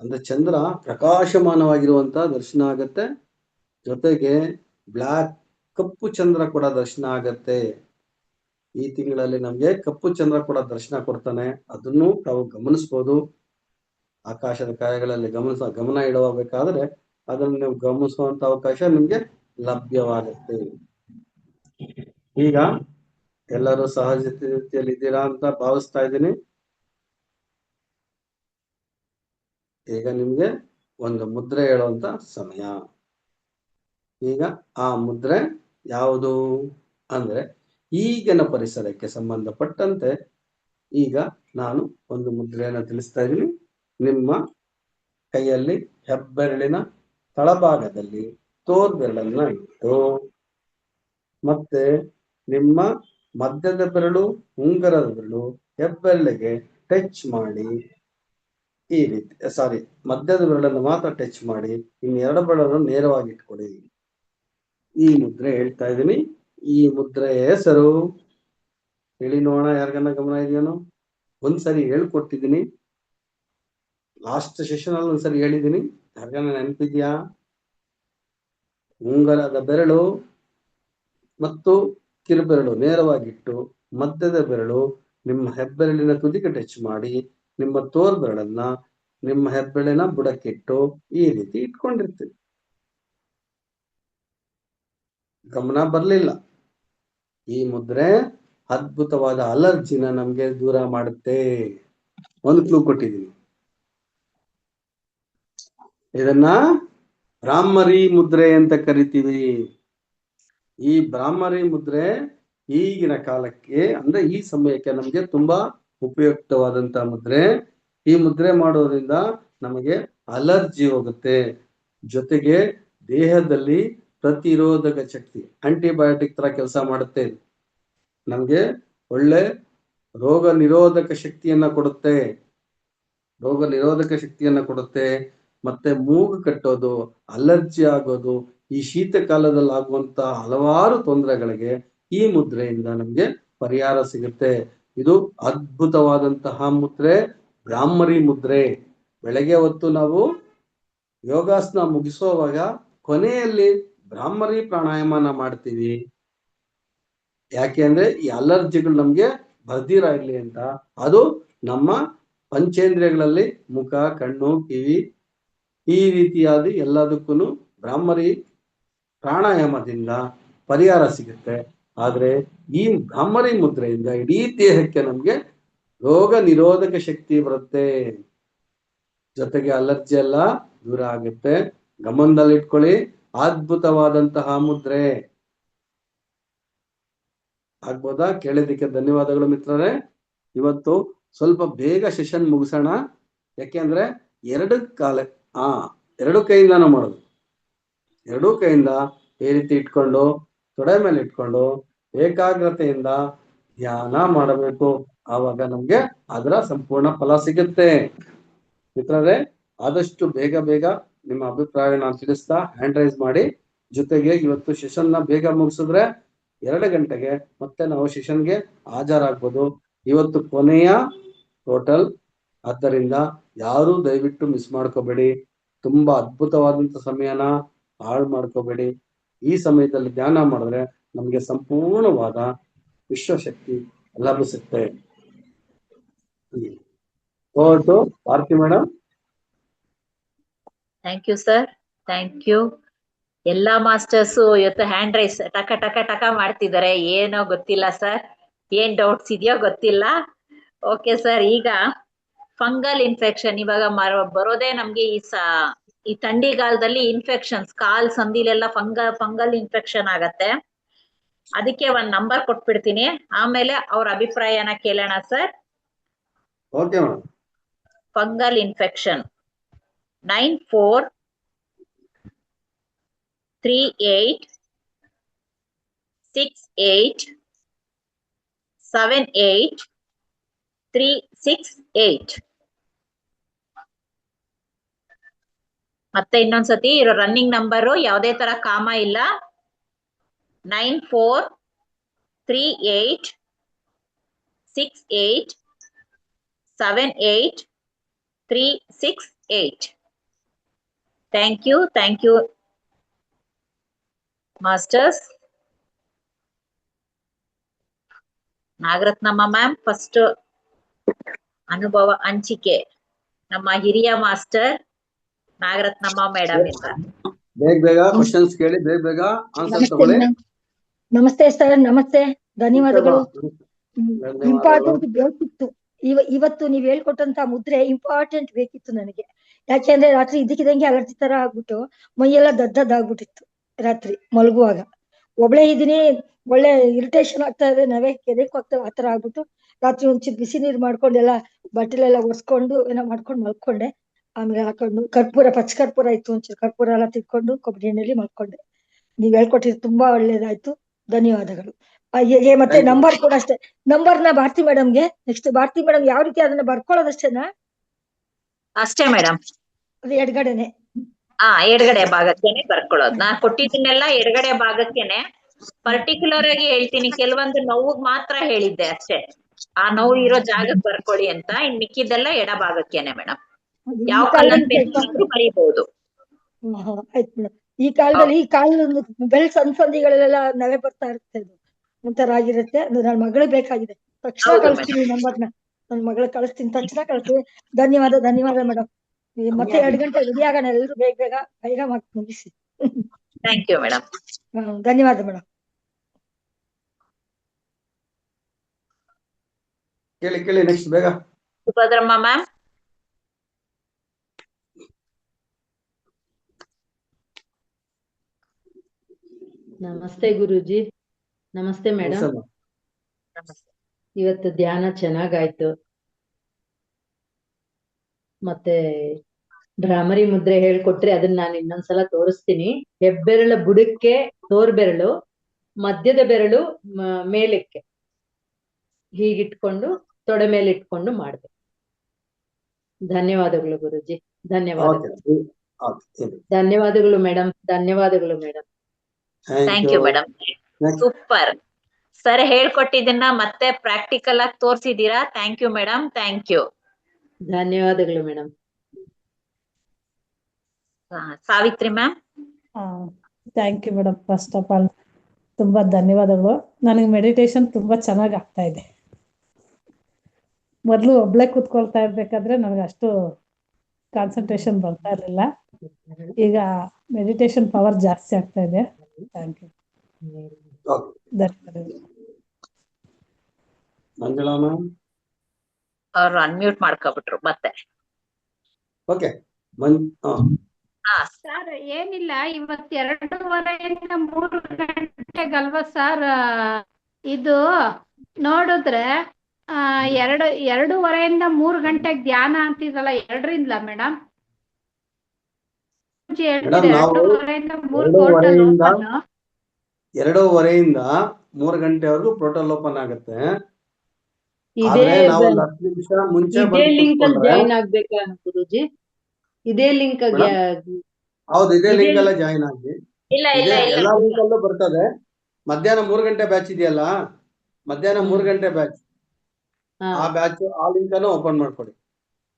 ಅಂದ್ರೆ ಚಂದ್ರ ಪ್ರಕಾಶಮಾನವಾಗಿರುವಂತ ದರ್ಶನ ಆಗತ್ತೆ. ಜೊತೆಗೆ ಬ್ಲ್ಯಾಕ್ ಕಪ್ಪು ಚಂದ್ರ ಕೂಡ ದರ್ಶನ ಆಗತ್ತೆ. ಈ ತಿಂಗಳಲ್ಲಿ ನಮ್ಗೆ ಕಪ್ಪು ಚಂದ್ರ ಕೂಡ ದರ್ಶನ ಕೊಡ್ತಾನೆ. ಅದನ್ನು ತಾವು ಗಮನಿಸ್ಬೋದು. ಆಕಾಶದ ಕಾಯಗಳಲ್ಲಿ ಗಮನ ಇಡಬೇಕಾದ್ರೆ ಅದನ್ನು ನೀವು ಗಮನಿಸುವಂತ ಅವಕಾಶ ನಿಮ್ಗೆ ಲಭ್ಯವಾಗುತ್ತೆ. ಈಗ ಎಲ್ಲರೂ ಸಹಜ ರೀತಿಯಲ್ಲಿ ಇದ್ದೀರಾ ಅಂತ ಭಾವಿಸ್ತಾ ಇದ್ದೀನಿ. ಈಗ ನಿಮ್ಗೆ ಒಂದು ಮುದ್ರೆ ಹೇಳುವಂತ ಸಮಯ. ಈಗ ಆ ಮುದ್ರೆ ಯಾವುದು ಅಂದ್ರೆ ಈಗಿನ ಪರಿಸರಕ್ಕೆ ಸಂಬಂಧಪಟ್ಟಂತೆ ಈಗ ನಾನು ಒಂದು ಮುದ್ರೆಯನ್ನು ತಿಳಿಸ್ತಾ ಇದ್ದೀನಿ. ನಿಮ್ಮ ಕೈಯಲ್ಲಿ ಹೆಬ್ಬೆರಳಿನ ತಳಭಾಗದಲ್ಲಿ ತೋರ್ಬೆರಳನ್ನ ಇಟ್ಟು ಮತ್ತೆ ನಿಮ್ಮ ಮಧ್ಯದ ಬೆರಳು, ಉಂಗರದ ಬೆರಳು ಹೆಬ್ಬೆರಳಿಗೆ ಟಚ್ ಮಾಡಿ ಈ ರೀತಿ, ಸಾರಿ, ಮಧ್ಯದ ಬೆರಳನ್ನು ಮಾತ್ರ ಟಚ್ ಮಾಡಿ ಇನ್ನೆರಡು ಬೆರಳನ್ನು ನೇರವಾಗಿ ಇಟ್ಕೊಡಿ. ಈ ಮುದ್ರೆ ಹೇಳ್ತಾ ಇದ್ದೀನಿ. ಈ ಮುದ್ರೆ ಹೆಸರು ಹೇಳಿ ನೋಡೋಣ, ಯಾರಿಗನ್ನ ಗಮನ ಇದೆಯೇನೋ? ಒಂದ್ಸರಿ ಹೇಳ್ಕೊಟ್ಟಿದ್ದೀನಿ, ಲಾಸ್ಟ್ ಸೆಷನ್ ಅಲ್ಲಿ ಒಂದ್ಸರಿ ಹೇಳಿದ್ದೀನಿ, ಯಾರಿಗನ್ನ ನೆನಪಿದ್ಯಾ? ಉಂಗರದ ಬೆರಳು ಮತ್ತು ಕಿರುಬೆರಳು ನೇರವಾಗಿಟ್ಟು ಮಧ್ಯದ ಬೆರಳು ನಿಮ್ಮ ಹೆಬ್ಬೆರಳಿನ ತುದಿಗೆ ಟಚ್ ಮಾಡಿ ನಿಮ್ಮ ತೋರ್ಬೆರಳನ್ನ ನಿಮ್ಮ ಹೆಬ್ಬೆರಳಿನ ಬುಡಕ್ಕಿಟ್ಟು ಈ ರೀತಿ ಇಟ್ಕೊಂಡಿರ್ತೀವಿ. ಗಮನ ಬರ್ಲಿಲ್ಲ? ಈ ಮುದ್ರೆ ಅದ್ಭುತವಾದ ಅಲರ್ಜಿನ ನಮ್ಗೆ ದೂರ ಮಾಡುತ್ತೆ. ಒಂದು ಕ್ಲೂ ಕೊಟ್ಟಿದ್ದೀನಿ. ಇದನ್ನ ಬ್ರಾಹ್ಮರಿ ಮುದ್ರೆ ಅಂತ ಕರಿತೀವಿ. ಈ ಬ್ರಾಹ್ಮರಿ ಮುದ್ರೆ ಈಗಿನ ಕಾಲಕ್ಕೆ ಅಂದ್ರೆ ಈ ಸಮಯಕ್ಕೆ ನಮ್ಗೆ ತುಂಬಾ ಉಪಯುಕ್ತವಾದಂತ ಮುದ್ರೆ. ಈ ಮುದ್ರೆ ಮಾಡೋದ್ರಿಂದ ನಮಗೆ ಅಲರ್ಜಿ ಹೋಗುತ್ತೆ. ಜೊತೆಗೆ ದೇಹದಲ್ಲಿ ಪ್ರತಿರೋಧಕ ಶಕ್ತಿ, ಆಂಟಿಬಯೋಟಿಕ್ ತರ ಕೆಲಸ ಮಾಡುತ್ತೆ. ನಮ್ಗೆ ಒಳ್ಳೆ ರೋಗ ನಿರೋಧಕ ಶಕ್ತಿಯನ್ನ ಕೊಡುತ್ತೆ. ಮತ್ತೆ ಮೂಗು ಕಟ್ಟೋದು, ಅಲರ್ಜಿ ಆಗೋದು, ಈ ಶೀತ ಕಾಲದಲ್ಲಿ ಆಗುವಂತ ಹಲವಾರು ತೊಂದರೆಗಳಿಗೆ ಈ ಮುದ್ರೆಯಿಂದ ನಮ್ಗೆ ಪರಿಹಾರ ಸಿಗುತ್ತೆ. ಇದು ಅದ್ಭುತವಾದಂತಹ ಮುದ್ರೆ, ಬ್ರಾಹ್ಮರಿ ಮುದ್ರೆ. ಬೆಳಗ್ಗೆ ಹೊತ್ತು ನಾವು ಯೋಗಾಸನ ಮುಗಿಸುವಾಗ ಕೊನೆಯಲ್ಲಿ ಬ್ರಾಹ್ಮರಿ ಪ್ರಾಣಾಯಾಮನ ಮಾಡ್ತೀವಿ. ಯಾಕೆ ಅಂದ್ರೆ ಈ ಅಲರ್ಜಿಗಳು ನಮ್ಗೆ ಬರ್ದಿರ ಇರ್ಲಿ ಅಂತ. ಅದು ನಮ್ಮ ಪಂಚೇಂದ್ರಿಯಗಳಲ್ಲಿ ಮುಖ, ಕಣ್ಣು, ಕಿವಿ ಈ ರೀತಿಯಾದ ಎಲ್ಲದಕ್ಕೂ ಬ್ರಾಹ್ಮರಿ ಪ್ರಾಣಾಯಾಮದಿಂದ ಪರಿಹಾರ ಸಿಗುತ್ತೆ. ಆದ್ರೆ ಈ ಬ್ರಾಹ್ಮರಿ ಮುದ್ರೆಯಿಂದ ಇಡೀ ದೇಹಕ್ಕೆ ನಮ್ಗೆ ರೋಗ ನಿರೋಧಕ ಶಕ್ತಿ ಬರುತ್ತೆ. ಜೊತೆಗೆ ಅಲರ್ಜಿ ಎಲ್ಲ ದೂರ ಆಗುತ್ತೆ. ಗಮನದಲ್ಲಿ ಇಟ್ಕೊಳ್ಳಿ, ಅದ್ಭುತವಾದಂತಹ ಮುದ್ರೆ. ಆಗ್ಬೋದಾ? ಕೇಳಿದ್ದಕ್ಕೆ ಧನ್ಯವಾದಗಳು ಮಿತ್ರರೇ. ಇವತ್ತು ಸ್ವಲ್ಪ ಬೇಗ ಸೆಷನ್ ಮುಗಿಸೋಣ. ಯಾಕೆಂದ್ರೆ ಎರಡು ಕೈಯಿಂದಾನು ಮಾಡೋದು. ಎರಡೂ ಕೈಯಿಂದ ಈ ರೀತಿ ಇಟ್ಕೊಂಡು ತೊಡೆ ಮೇಲೆ ಇಟ್ಕೊಂಡು ಏಕಾಗ್ರತೆಯಿಂದ ಧ್ಯಾನ ಮಾಡಬೇಕು. ಆವಾಗ ನಮ್ಗೆ ಅದರ ಸಂಪೂರ್ಣ ಫಲ ಸಿಗುತ್ತೆ. ಮಿತ್ರರೇ, ಆದಷ್ಟು ಬೇಗ ನಿಮ್ಮ ಅಭಿಪ್ರಾಯ ನಾನು ತಿಳಿಸ್ತಾ ಹ್ಯಾಂಡ್ ರೈಸ್ ಮಾಡಿ. ಜೊತೆಗೆ ಇವತ್ತು ಸೆಷನ್ ನ ಬೇಗ ಮುಗಿಸಿದ್ರೆ 2 ಗಂಟೆಗೆ ಮತ್ತೆ ನಾವು ಸೆಷನ್ಗೆ ಹಾಜರಾಗ್ಬೋದು. ಇವತ್ತು ಕೊನೆಯ ಟೋಟಲ್, ಆದ್ದರಿಂದ ಯಾರು ದಯವಿಟ್ಟು ಮಿಸ್ ಮಾಡ್ಕೋಬೇಡಿ. ತುಂಬಾ ಅದ್ಭುತವಾದಂತ ಸಮಯನ ಹಾಳು ಮಾಡ್ಕೋಬೇಡಿ. ಈ ಸಮಯದಲ್ಲಿ ಧ್ಯಾನ ಮಾಡಿದ್ರೆ ನಮ್ಗೆ ಸಂಪೂರ್ಣವಾದ ವಿಶ್ವಶಕ್ತಿ ಲಭಿಸುತ್ತೆ. Parthi madam. Thank you sir, thank you. ಎಲ್ಲಾ ಮಾಸ್ಟರ್ಸ್ ಇವತ್ತು ಹ್ಯಾಂಡ್ ರೈಸ್ ಟಕ ಟಕ ಟಕ ಮಾಡ್ತಿದ್ದಾರೆ. ಏನೋ ಗೊತ್ತಿಲ್ಲ ಸರ್, ಏನ್ ಡೌಟ್ಸ್ ಇದೆಯೋ ಗೊತ್ತಿಲ್ಲ. ಓಕೆ ಸರ್, ಈಗ ಫಂಗಲ್ ಇನ್ಫೆಕ್ಷನ್ ಇವಾಗ ಬರೋದೇ ನಮ್ಗೆ ಈ ಥಂಡಿಗಾಲದಲ್ಲಿ ಇನ್ಫೆಕ್ಷನ್ಸ್, ಕಾಲ್ ಸಂದಿಲೆಲ್ಲ ಫಂಗಲ್ ಇನ್ಫೆಕ್ಷನ್ ಆಗತ್ತೆ. ಅದಕ್ಕೆ ಒಂದ್ ನಂಬರ್ ಕೊಟ್ಬಿಡ್ತೀನಿ, ಆಮೇಲೆ ಅವ್ರ ಅಭಿಪ್ರಾಯನ ಕೇಳೋಣ sir. Okay madam. Fungal infection 94386878 ಮತ್ತೆ ಇನ್ನೊಂದ್ಸತಿ ಇರೋ ರನ್ನಿಂಗ್ ನಂಬರು, ಯಾವುದೇ ತರ ಕಾಮ ಇಲ್ಲ. 94386878 68368 Thank you masters. Nagarathnamma ma'am first ಅನುಭವ ಹಂಚಿಕೆ ನಮ್ಮ ಹಿರಿಯ ಮಾಸ್ಟರ್ ನಾಗರತ್ನಮ್ಮ ಮೇಡಮ್ ಇಂದ. ಬೇಗ ಕ್ವಶನ್ಸ್ ಕೇಳಿ, ಬೇಗ ಆನ್ಸರ್ ತಗೊಳ್ಳಿ. ನಮಸ್ತೆ ಸರ್, ನಮಸ್ತೆ, ಧನ್ಯವಾದಗಳು. ಇಂಪಾರ್ಟೆಂಟ್ ಬೇಕಿತ್ತು ಇವತ್ತು ನೀವ್ ಹೇಳ್ಕೊಟ್ಟಂತ ಮುದ್ರೆ ಇಂಪಾರ್ಟೆಂಟ್ ಬೇಕಿತ್ತು ನನಗೆ. ಯಾಕೆಂದ್ರೆ ರಾತ್ರಿ ಇದ್ದಕ್ಕಿದಂಗೆ ಅಲರ್ಜಿ ತರ ಆಗ್ಬಿಟ್ಟು ಮೈಯೆಲ್ಲ ದದ್ದದ್ದಾಗ್ಬಿಟ್ಟಿತ್ತು. ರಾತ್ರಿ ಮಲಗುವಾಗ ಒಬ್ಳೆ ಇದೀನಿ, ಒಳ್ಳೆ ಇರಿಟೇಷನ್ ಆಗ್ತಾ ಇದೆ, ನವೆ ಕೆದಕ್ ಹೋಗ್ತವೆ, ಆತರ ಆಗ್ಬಿಟ್ಟು ರಾತ್ರಿ ಒಂಚೂರು ಬಿಸಿ ನೀರ್ ಮಾಡ್ಕೊಂಡೆಲ್ಲ ಬಟ್ಟೆಲೆಲ್ಲ ಒರೆಸ್ಕೊಂಡು ಏನೋ ಮಾಡ್ಕೊಂಡು ಮಲ್ಕೊಂಡೆ. ಆಮೇಲೆ ಹಾಕೊಂಡು ಪಚ್ಚ ಕರ್ಪೂರ ಇತ್ತು, ಒಂಚೂರು ಕರ್ಪೂರ ಎಲ್ಲ ತಿಕ್ಕೊಂಡು ಕೊಬ್ಬರಿ ಎಣ್ಣೆಲಿ ಮಲ್ಕೊಂಡೆ. ನೀವ್ ಹೇಳ್ಕೊಟ್ಟಿದ್ದು ತುಂಬಾ ಒಳ್ಳೇದಾಯ್ತು, ಧನ್ಯವಾದಗಳು. ಮತ್ತೆ ನಂಬರ್ ಕೂಡ ಅಷ್ಟೇ, ನಂಬರ್ನ ಭಾರತಿ ಮೇಡಮ್ಗೆ, ನೆಕ್ಸ್ಟ್ ಭಾರತಿ ಮೇಡಮ್ ಯಾವ ರೀತಿ ಅದನ್ನ ಬರ್ಕೊಳ್ಳೋದಷ್ಟೇನಾ? ಅಷ್ಟೇ ಮೇಡಮ್, ಅದು ಎಡಗಡೆನೆ? ಎಡಗಡೆ ಭಾಗಕ್ಕೇನೆ ಬರ್ಕೊಳ್ಳೋದು. ನಾ ಕೊಟ್ಟಿದ್ದನ್ನೆಲ್ಲ ಎಡಗಡೆ ಭಾಗಕ್ಕೇನೆ. ಪರ್ಟಿಕ್ಯುಲರ್ ಆಗಿ ಹೇಳ್ತೀನಿ, ಕೆಲವೊಂದು ನೋವಿಗ್ ಮಾತ್ರ ಹೇಳಿದ್ದೆ ಅಷ್ಟೇ, ಆ ನೋವು ಇರೋ ಜಾಗಕ್ಕೆ ಬರ್ಕೊಳ್ಳಿ ಅಂತ. ಇನ್ ಮಿಕ್ಕಿದ್ದೆಲ್ಲ ಎಡ ಭಾಗಕ್ಕೇನೆ ಮೇಡಮ್. ಯಾವ ಕಲರ್ ಪೆನ್ ಬರೀಬಹುದು. ಆಯ್ತು ಮೇಡಮ್. ಈ ಕಾಲದಲ್ಲಿ ಈ ಬೆಲ್ ಸಂಧಿಗಳೆಲ್ಲ ನವೆ ಬರ್ತಾ ಇರುತ್ತೆ, ಅದು ಒಂಥರ ಆಗಿರುತ್ತೆ. ಅದು ನನ್ನ ಮಗಳಿಗೆ ಬೇಕಾಗಿದೆ, ತಕ್ಷಣ ಕಳಿಸ್ತೀನಿ ನಂಬರ್ನ. ನನ್ನ ಮಗಳ ಕಳಿಸ್ತೀನಿ, ತಕ್ಷಣ ಕಳಿಸ್ತೀನಿ. ಧನ್ಯವಾದ ಮೇಡಮ್. ಮತ್ತೆ 2 ಗಂಟೆ ರೆಡಿ ಆಗೋಣ, ಎಲ್ಲರೂ ಬೇಗ ಮಾಡಿ ಮುಗಿಸಿ. Thank you madam. ಧನ್ಯವಾದ ಮೇಡಮ್. ಕೇಳಿ ನೆಕ್ಸ್ಟ್ ಬೇಗ. ಸುಭದ್ರಮ್ಮ ಮ್ಯಾಮ್. ನಮಸ್ತೆ ಗುರೂಜಿ. ನಮಸ್ತೆ ಮೇಡಮ್. ಇವತ್ತು ಧ್ಯಾನ ಚೆನ್ನಾಗಾಯ್ತು. ಮತ್ತೆ ಭ್ರಾಮರಿ ಮುದ್ರೆ ಹೇಳ್ಕೊಟ್ರಿ, ಅದನ್ನ ನಾನು ಇನ್ನೊಂದ್ಸಲ ತೋರಿಸ್ತೀನಿ. ಹೆಬ್ಬೆರಳ ಬುಡಕ್ಕೆ ತೋರ್ಬೆರಳು, ಮಧ್ಯದ ಬೆರಳು ಮೇಲಕ್ಕೆ ಹೀಗಿಟ್ಕೊಂಡು ತೊಡೆ ಮೇಲೆ ಇಟ್ಕೊಂಡು ಮಾಡ್ಬೇಕು. ಧನ್ಯವಾದಗಳು ಗುರೂಜಿ, ಧನ್ಯವಾದಗಳು madam. Thank you madam, super. Sir ಹೇಳ್ಕೊಟ್ಟಿದ್ದನ್ನ ಮತ್ತೆ ಪ್ರಾಕ್ಟಿಕಲ್ ಆಗಿ ತೋರ್ಸಿದೀರಾ. Thank you madam, thank you. ಧನ್ಯವಾದಗಳು madam. Savitri ma'am. Thank you madam. First of all ತುಂಬಾ ಧನ್ಯವಾದಗಳು. ನನಗೆ ಮೆಡಿಟೇಷನ್ ತುಂಬಾ ಚೆನ್ನಾಗಿ ಆಗ್ತಾ ಇದೆ. ಮೊದಲು ಒಬ್ಳೆ ಕೂತ್ಕೊಳ್ತಾ ಇರ್ಬೇಕಾದ್ರೆ ನನಗೆ ಅಷ್ಟು ಕಾನ್ಸಂಟ್ರೇಷನ್ ಬರ್ತಾ ಇರ್ಲಿಲ್ಲ. ಈಗ ಮೆಡಿಟೇಷನ್ ಪವರ್ ಜಾಸ್ತಿ ಆಗ್ತಾ ಇದೆ. ಥ್ಯಾಂಕ್ ಯು, ಧನ್ಯವಾದಗಳು. ಮಂಜುಳಾ ಮ್ಯಾಮ್ ಅವ್ರು ಅನ್ಮ್ಯೂಟ್ ಮಾಡ್ಕೊಬಿಟ್ರು ಮತ್ತೆ. ಓಕೆ. ಸರ್ ಏನಿಲ್ಲ, ಇವತ್ತು 2:30 3 ಗಂಟೆಗಲ್ವಾ ಸರ್ ಇದು ನೋಡಿದ್ರೆ 2:30 3 ಗಂಟೆಗೆ ಧ್ಯಾನ ಅಂತಿದ್ರಲ್ಲ, 2ರಿಂದ ಮೇಡಮ್? 2:30ಯಿಂದ 3 ಗಂಟೆವರೆಗೂ ಪೋರ್ಟಲ್ ಓಪನ್ ಆಗುತ್ತೆ. ಇದೇ ಮುಂಚೆ ಲಿಂಕ್ ಅಲ್ಲಿ ಜಾಯಿನ್ ಆಗ್ಬೇಕಾ ಗುರೂಜಿ? ಇದೇ ಲಿಂಕ್ ಹೌದು, ಇದೇ ಲಿಂಕ್ ಅಲ್ಲೇ ಜಾಯಿನ್ ಆಗಿ. ಎಲ್ಲಾ ಲಿಂಕ್ ಅಲ್ಲೂ ಬರ್ತದೆ. ಮಧ್ಯಾಹ್ನ 3 ಗಂಟೆ ಬ್ಯಾಚ್ ಇದೆಯಲ್ಲ, ಮಧ್ಯಾಹ್ನ 3 ಗಂಟೆ ಬ್ಯಾಚ್, ಆ ಬ್ಯಾಚ್ ಆ ಲಿಂಕ್ ಅನ್ನು ಓಪನ್ ಮಾಡ್ಕೊಡಿ.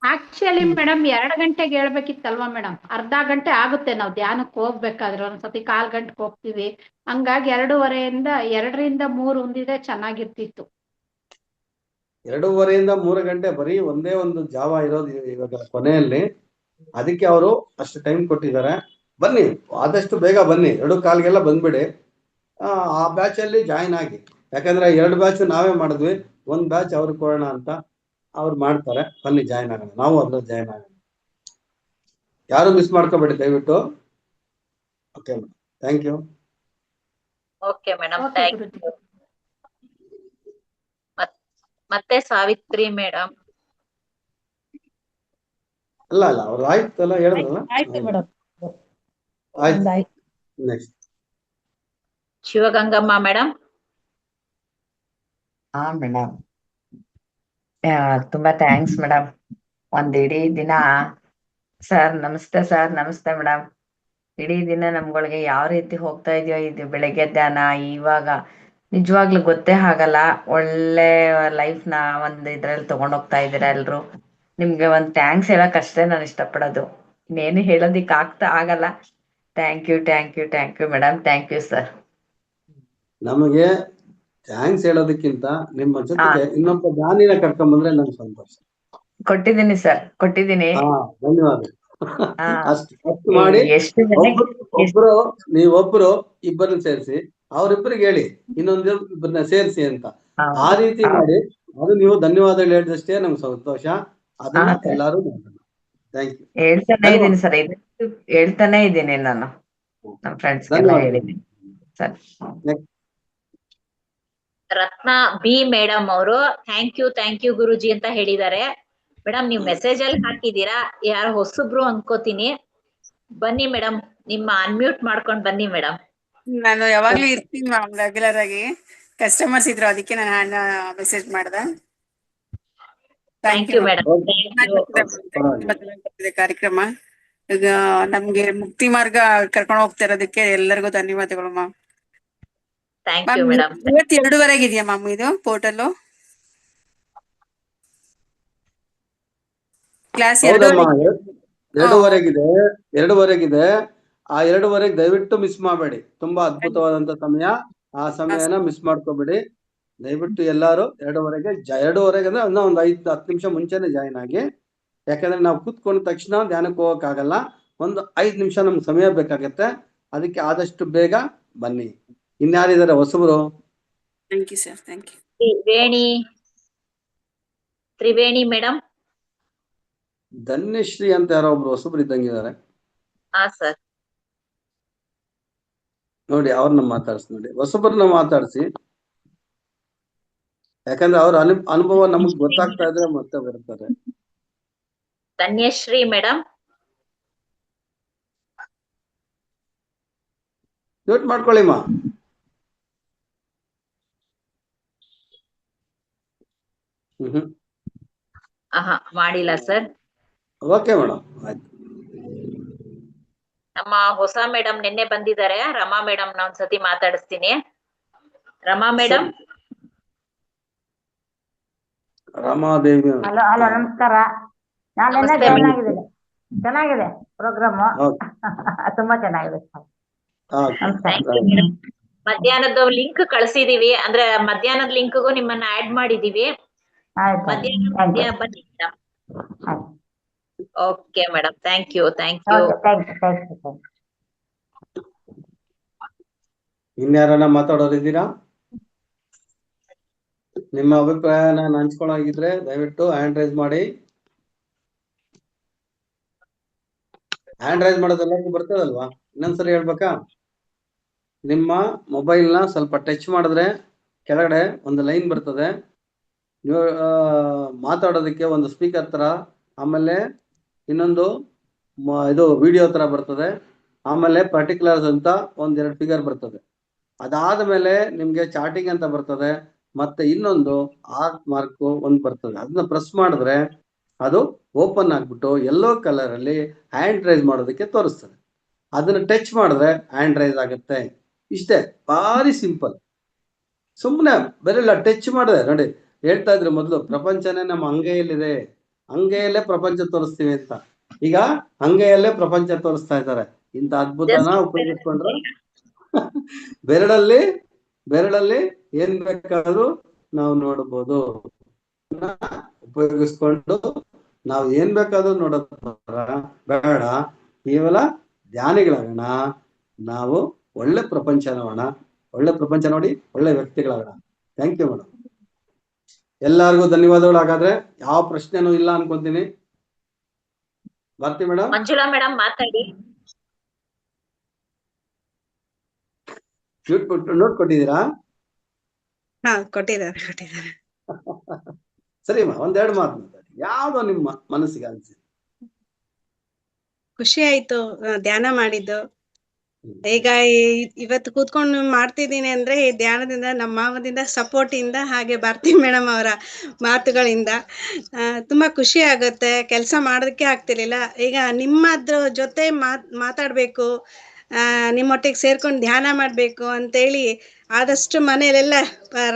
ಆಕ್ಚುಲಿ ಮೇಡಮ್ 2 ಗಂಟೆಗೆ ಹೇಳ್ಬೇಕಿತ್ತಲ್ವಾ ಮೇಡಮ್? ಅರ್ಧ ಗಂಟೆ ಆಗುತ್ತೆ ನಾವು ಧ್ಯಾನಕ್ಕೆ ಹೋಗ್ಬೇಕಾದ್ರೆ, ಒಂದ್ಸತಿ 1/4 ಗಂಟೆಗೆ ಹೋಗ್ತೀವಿ. ಹಂಗಾಗಿ 2:30ರಿಂದ 3 ಒಂದಿದೆ, ಚೆನ್ನಾಗಿರ್ತಿತ್ತು. 2:30ರಿಂದ 3 ಗಂಟೆ ಬರೀ ಒಂದೇ ಒಂದು ಜಾವ ಇರೋದು ಇವಾಗ ಕೊನೆಯಲ್ಲಿ. ಅದಕ್ಕೆ ಅವರು ಅಷ್ಟು ಟೈಮ್ ಕೊಟ್ಟಿದ್ದಾರೆ. ಬನ್ನಿ, ಆದಷ್ಟು ಬೇಗ ಬನ್ನಿ, 2:15ಗೆಲ್ಲ ಬಂದ್ಬಿಡಿ. ಆ ಬ್ಯಾಚ್ ಅಲ್ಲಿ ಜಾಯಿನ್ ಆಗಿ. ಯಾಕಂದ್ರೆ 2 ಬ್ಯಾಚ್ ನಾವೇ ಮಾಡಿದ್ವಿ, 1 ಬ್ಯಾಚ್ ಅವ್ರಿಗೆ ಕೊಡೋಣ ಅಂತ ಅವ್ರು ಮಾಡ್ತಾರೆ. ಬನ್ನಿ, ಜಾಯಿನ್ ಆಗೋಣ, ನಾವು ಅದ್ರಲ್ಲಿ ಜಾಯಿನ್ ಆಗೋಣ. ಯಾರು ಮಿಸ್ ಮಾಡ್ಕೋಬೇಡಿ ದಯವಿಟ್ಟು. Okay madam, thank you. Okay madam, thank you. ಮತ್ತೆ ಸಾವಿತ್ರಿ ಮೇಡಮ್. ಅಲ್ಲ ಅವ್ರು ಆಯ್ತಲ್ಲ, ಹೇಳಿದ್ರಲ್ಲ. ಆಯ್ತು ಮೇಡಮ್, ಆಯ್ತು. Next Shivagangamma madam. ಮೇಡಮ್ ತುಂಬಾ ಥ್ಯಾಂಕ್ಸ್ ಮೇಡಮ್. ಇಡೀ ದಿನ ಸರ್ ನಮಸ್ತೆ ಮೇಡಮ್. ಇಡೀ ದಿನ ನಮ್ಗಳಿಗೆ ಯಾವ ರೀತಿ ಹೋಗ್ತಾ ಇದೆಯೋ, ಇದು ಬೆಳಗ್ಗೆ ಧ್ಯಾನ, ಇವಾಗ ನಿಜವಾಗ್ಲೂ ಗೊತ್ತೇ ಆಗಲ್ಲ. ಒಳ್ಳೆ ಲೈಫ್ ನ ಒಂದ್ ಇದ್ರಲ್ಲಿ ತಗೊಂಡೋಗ್ತಾ ಇದ್ದೀರಾ ಎಲ್ರು. ನಿಮ್ಗೆ ಒಂದ್ ಥ್ಯಾಂಕ್ಸ್ ಹೇಳಕ್ ಅಷ್ಟೇ ನಾನು ಇಷ್ಟಪಡೋದು. ಇನ್ನೇನು ಹೇಳೋದಿಕ್ ಆಗಲ್ಲ. Thank you madam, thank you sir. ನಮಗೆ ಥ್ಯಾಂಕ್ಸ್ ಹೇಳೋದಕ್ಕಿಂತ ನಿಮ್ಮ ಜೊತೆಗೆ ಇನ್ನೊಬ್ಬ ಜ್ಞಾನಿನ ಕರ್ಕೊಂಡ್ ಬಂದ್ರೆ ನಂಗೆ ಸಂತೋಷ. ಕೊಟ್ಟಿದ್ದೀನಿ ಸರ್, ಕೊಟ್ಟಿದ್ದೀನಿ. ಧನ್ಯವಾದ. ಹಾ, ಅಷ್ಟು ಮಾಡಿ ಎಷ್ಟು ಜನ ನೀವೊಬ್ರು ಇಬ್ಬರನ್ನ ಸೇರಿಸಿ, ಅವ್ರಿಬ್ಬರಿಗೆ ಹೇಳಿ ಇಬ್ಬರನ್ನ ಸೇರಿಸಿ ಅಂತ. ಆ ರೀತಿ ಮಾಡಿ ಅದು ನೀವು ಧನ್ಯವಾದಗಳು ಹೇಳಿದಷ್ಟೇ ನಮ್ಗೆ ಸಂತೋಷ. ಅದನ್ನ ಎಲ್ಲಾರು ಥ್ಯಾಂಕ್ ಯು ಹೇಳ್ತಾನೆ ಇದ್ದೀನಿ ಸರ್, ಹೇಳ್ತಾನೆ ಇದ್ದೀನಿ ನಾನು ನಮ್ಮ ಫ್ರೆಂಡ್ಸ್ಗೆಲ್ಲ ಹೇಳಿದ್ದೀನಿ ಸರ್. ರತ್ನ ಬಿ ಮೇಡಮ್ ಅವರು ಥ್ಯಾಂಕ್ ಯು ಗುರುಜಿ ಅಂತ ಹೇಳಿದ್ದಾರೆ. ಮೇಡಮ್ ನೀವು ಮೆಸೇಜ್ ಅಲ್ಲಿ ಹಾಕಿದೀರಾ, ಯಾರು ಹೊಸಬ್ರು ಅನ್ಕೋತೀನಿ. ಬನ್ನಿ ಮೇಡಮ್, ನಿಮ್ಮ ಅನ್ಮ್ಯೂಟ್ ಮಾಡ್ಕೊಂಡ್ ಬನ್ನಿ ಮೇಡಮ್. ನಾನು ಯಾವಾಗ್ಲೂ ಇರ್ತೀನಿ ಮ್ಯಾಮ್, ರೆಗ್ಯುಲರ್ ಆಗಿ ಕಸ್ಟಮರ್ಸ್ ಇದ್ರು, ಅದಕ್ಕೆ ನಾನು ಹ್ಯಾಂಡ್ ಮೆಸೇಜ್ ಮಾಡ್ದೆ. Thank you madam. ಕಾರ್ಯಕ್ರಮ ಈಗ ನಮ್ಗೆ ಮುಕ್ತಿ ಮಾರ್ಗ ಕರ್ಕೊಂಡು ಹೋಗ್ತಾ ಇರೋದಕ್ಕೆ ಎಲ್ಲರಿಗೂ ಧನ್ಯವಾದಗಳು ಮ್ಯಾಮ್. Thank you madam. 2:30 ಇದೆಯಾ ಮ್ಯಾಮ್ ಇದು ಪೋರ್ಟಲ್ ಕ್ಲಾಸ್? 2:30 ಆ 2:30 ದಯವಿಟ್ಟು ಮಿಸ್ ಮಾಡಬೇಡಿ. ತುಂಬಾ ಅದ್ಭುತವಾದಂತ ಸಮಯ. ಆ ಸಮಯನ ಮಿಸ್ ಮಾಡ್ಕೋಬೇಡಿ ದಯವಿಟ್ಟು. ಎಲ್ಲಾರು 2:30 ಅಂದ್ರೆ ಇನ್ನೂ ಒಂದು 5-10 ನಿಮಿಷ ಮುಂಚೆನೆ ಜಾಯಿನ್ ಆಗಿ. ಯಾಕಂದ್ರೆ ನಾವು ಕೂತ್ಕೊಂಡ ತಕ್ಷಣ ಧ್ಯಾನಕ್ಕೆ ಹೋಗಕ್ಕಾಗಲ್ಲ. ಒಂದು 5 ನಿಮಿಷ ನಮ್ಗೆ ಸಮಯ ಬೇಕಾಗತ್ತೆ. ಅದಕ್ಕೆ ಆದಷ್ಟು ಬೇಗ ಬನ್ನಿ. ಇನ್ಯಾರಿದ್ದಾರೆ ಹೊಸಬರು? Thank you sir. Thank you. Triveni madam. Dhanyashree ಅಂತ ಯಾರೋ ಒಬ್ರು ಹೊಸಬ್ರು ಇದ್ದಂಗಿದ್ದಾರೆ. ಹಾ ಸರ್. ನೋಡಿ ಅವ್ರನ್ನ ಮಾತಾಡ್ಸಿ, ನೋಡಿ ಹೊಸಬ್ರನ್ನ ಮಾತಾಡ್ಸಿ. ಯಾಕಂದ್ರೆ ಅವ್ರ ಅನುಭವ ನಮಗ್ ಗೊತ್ತಾಗ್ತಾ ಇದ್ರೆ ಮತ್ತೆ ಬರ್ತಾರೆ. ಧನ್ಯಶ್ರೀ ಮೇಡಮ್. ಮ್ಯೂಟ್ ಮಾಡ್ಕೊಳ್ಳಿಮ್ಮ. ಮಾಡಿಲ್ಲ ಸರ್. ಓಕೆ ಮೇಡಮ್, ಆಯ್ತು. ನಮ್ಮ ಹೊಸ ಮೇಡಮ್ ನಿನ್ನೆ ಬಂದಿದ್ದಾರೆ, ರಮಾ ಮೇಡಮ್ ನ ಒಂದ್ಸತಿ ಮಾತಾಡಿಸ್ತೀನಿ. ರಮಾ ಮೇಡಮ್. ರಮಾದೇವಿ. ಹಲೋ ನಮಸ್ಕಾರ. ನಾನು ಚೆನ್ನಾಗಿದೆ ಪ್ರೋಗ್ರಾಮ್, ತುಂಬಾ ಚೆನ್ನಾಗಿದೆ. ಮಧ್ಯಾಹ್ನದ ಲಿಂಕ್ ಕಳ್ಸಿದೀವಿ, ಅಂದ್ರೆ ಮಧ್ಯಾಹ್ನದ ಲಿಂಕ್ಗೂ ನಿಮ್ಮನ್ನ ಆಡ್ ಮಾಡಿದೀವಿ. ಮಧ್ಯಾಹ್ನ ಬನ್ನಿ madam. Okay madam, thank you. ಇನ್ಯಾರನ್ನ ಮಾತಾಡೋರಿದ್ದೀರಾ? ನಿಮ್ಮ ಅಭಿಪ್ರಾಯನ ಹಂಚ್ಕೊಳ್ಳೋಗಿದ್ರೆ ದಯವಿಟ್ಟು ಹ್ಯಾಂಡ್ ರೈಸ್ ಮಾಡಿ. ಹ್ಯಾಂಡ್ ರೈಸ್ ಮಾಡೋದೆಲ್ಲರಿಗೂ ಬರ್ತದಲ್ವಾ? ಇನ್ನೊಂದ್ಸರಿ ಹೇಳ್ಬೇಕಾ? ನಿಮ್ಮ ಮೊಬೈಲ್ನ ಸ್ವಲ್ಪ ಟಚ್ ಮಾಡಿದ್ರೆ ಕೆಳಗಡೆ ಒಂದು ಲೈನ್ ಬರ್ತದೆ. ನೀವು ಮಾತಾಡೋದಕ್ಕೆ ಒಂದು ಸ್ಪೀಕರ್ ತರ, ಆಮೇಲೆ ಇನ್ನೊಂದು ಇದು ವಿಡಿಯೋ ತರ ಬರ್ತದೆ, ಆಮೇಲೆ ಪರ್ಟಿಕ್ಯುಲರ್ಸ್ ಅಂತ 1-2 ಫಿಗರ್ ಬರ್ತದೆ. ಅದಾದ ಮೇಲೆ ನಿಮ್ಗೆ ಚಾಟಿಂಗ್ ಅಂತ ಬರ್ತದೆ, ಮತ್ತೆ ಇನ್ನೊಂದು ಆರ್ಟ್ ಮಾರ್ಕ್ ಒಂದು ಬರ್ತದೆ. ಅದನ್ನ ಪ್ರೆಸ್ ಮಾಡಿದ್ರೆ ಅದು ಓಪನ್ ಆಗ್ಬಿಟ್ಟು ಯೆಲ್ಲೋ ಕಲರ್ ಅಲ್ಲಿ ಹ್ಯಾಂಡ್ ರೈಸ್ ಮಾಡೋದಕ್ಕೆ ತೋರಿಸ್ತದೆ. ಅದನ್ನ ಟಚ್ ಮಾಡಿದ್ರೆ ಹ್ಯಾಂಡ್ ರೈಸ್ ಆಗುತ್ತೆ. ಇಷ್ಟೇ, ಭಾರಿ ಸಿಂಪಲ್. ಸುಮ್ಮನೆ ಬೆರಳ ಟಚ್ ಮಾಡಿದೆ ನೋಡಿ. ಹೇಳ್ತಾ ಇದ್ರು ಮೊದಲು ಪ್ರಪಂಚನೇ ನಮ್ಮ ಅಂಗೈಯಲ್ಲಿದೆ, ಅಂಗೈಯಲ್ಲೇ ಪ್ರಪಂಚ ತೋರಿಸ್ತೀವಿ ಅಂತ. ಈಗ ಅಂಗೈಯಲ್ಲೇ ಪ್ರಪಂಚ ತೋರಿಸ್ತಾ ಇದ್ದಾರೆ. ಇಂಥ ಅದ್ಭುತನ ಉಪಯೋಗಿಸ್ಕೊಂಡ್ರೆ ಬೆರಳಲ್ಲಿ ಏನ್ ಬೇಕಾದ್ರೂ ನಾವು ನೋಡಬಹುದು. ಉಪಯೋಗಿಸ್ಕೊಂಡು ನಾವು ಏನ್ ಬೇಕಾದ್ರೂ ನೋಡೋದು ಬೇಡ, ಕೇವಲ ಧ್ಯಾನಿಗಳಾಗೋಣ. ನಾವು ಒಳ್ಳೆ ಪ್ರಪಂಚ ನೋಡೋಣ, ಒಳ್ಳೆ ಪ್ರಪಂಚ ನೋಡಿ ಒಳ್ಳೆ ವ್ಯಕ್ತಿಗಳಾಗೋಣ. Thank you madam. ಎಲ್ಲರಿಗೂ ಧನ್ಯವಾದಗಳು. ಹಾಗಾದ್ರೆ ಯಾವ ಪ್ರಶ್ನೆನೂ ಇಲ್ಲ ಅನ್ಕೊಂತೀನಿ. ಬರ್ತೀವಿ ಮೇಡಮ್. ಮಂಜುಳಾ ಮೇಡಮ್ ಮಾತಾಡಿ. ನೋಟ್ ಕೊಟ್ಟಿದ್ದೀರಾ? ಕೊಟ್ಟಿದ್ದಾರೆ. ಸರಿ ಅಮ್ಮ, 1-2 ಮಾತು ಮಾತಾಡಿ. ಯಾವ್ದೋ ನಿಮ್ಮ ಮನಸ್ಸಿಗೆ ಅನ್ಸಿ. ಖುಷಿ ಆಯ್ತು ಧ್ಯಾನ ಮಾಡಿದ್ದು. ಈಗ ಇವತ್ತು ಕೂತ್ಕೊಂಡು ಮಾಡ್ತಿದ್ದೀನಿ ಅಂದ್ರೆ ಈ ಧ್ಯಾನದಿಂದ, ನಮ್ಮ ಮಾವದಿಂದ ಸಪೋರ್ಟ್ ಇಂದ, ಹಾಗೆ ಭಾರತಿ ಮೇಡಮ್ ಅವರ ಮಾತುಗಳಿಂದ ತುಂಬಾ ಖುಷಿ ಆಗುತ್ತೆ. ಕೆಲಸ ಮಾಡೋದಕ್ಕೆ ಆಗ್ತಿರ್ಲಿಲ್ಲ. ಈಗ ನಿಮ್ಮದ್ರ ಜೊತೆ ಮಾತಾಡ್ಬೇಕು, ನಿಮ್ಮೊಟ್ಟಿಗೆ ಸೇರ್ಕೊಂಡು ಧ್ಯಾನ ಮಾಡಬೇಕು ಅಂತೇಳಿ ಆದಷ್ಟು ಮನೆಯಲ್ಲೆಲ್ಲ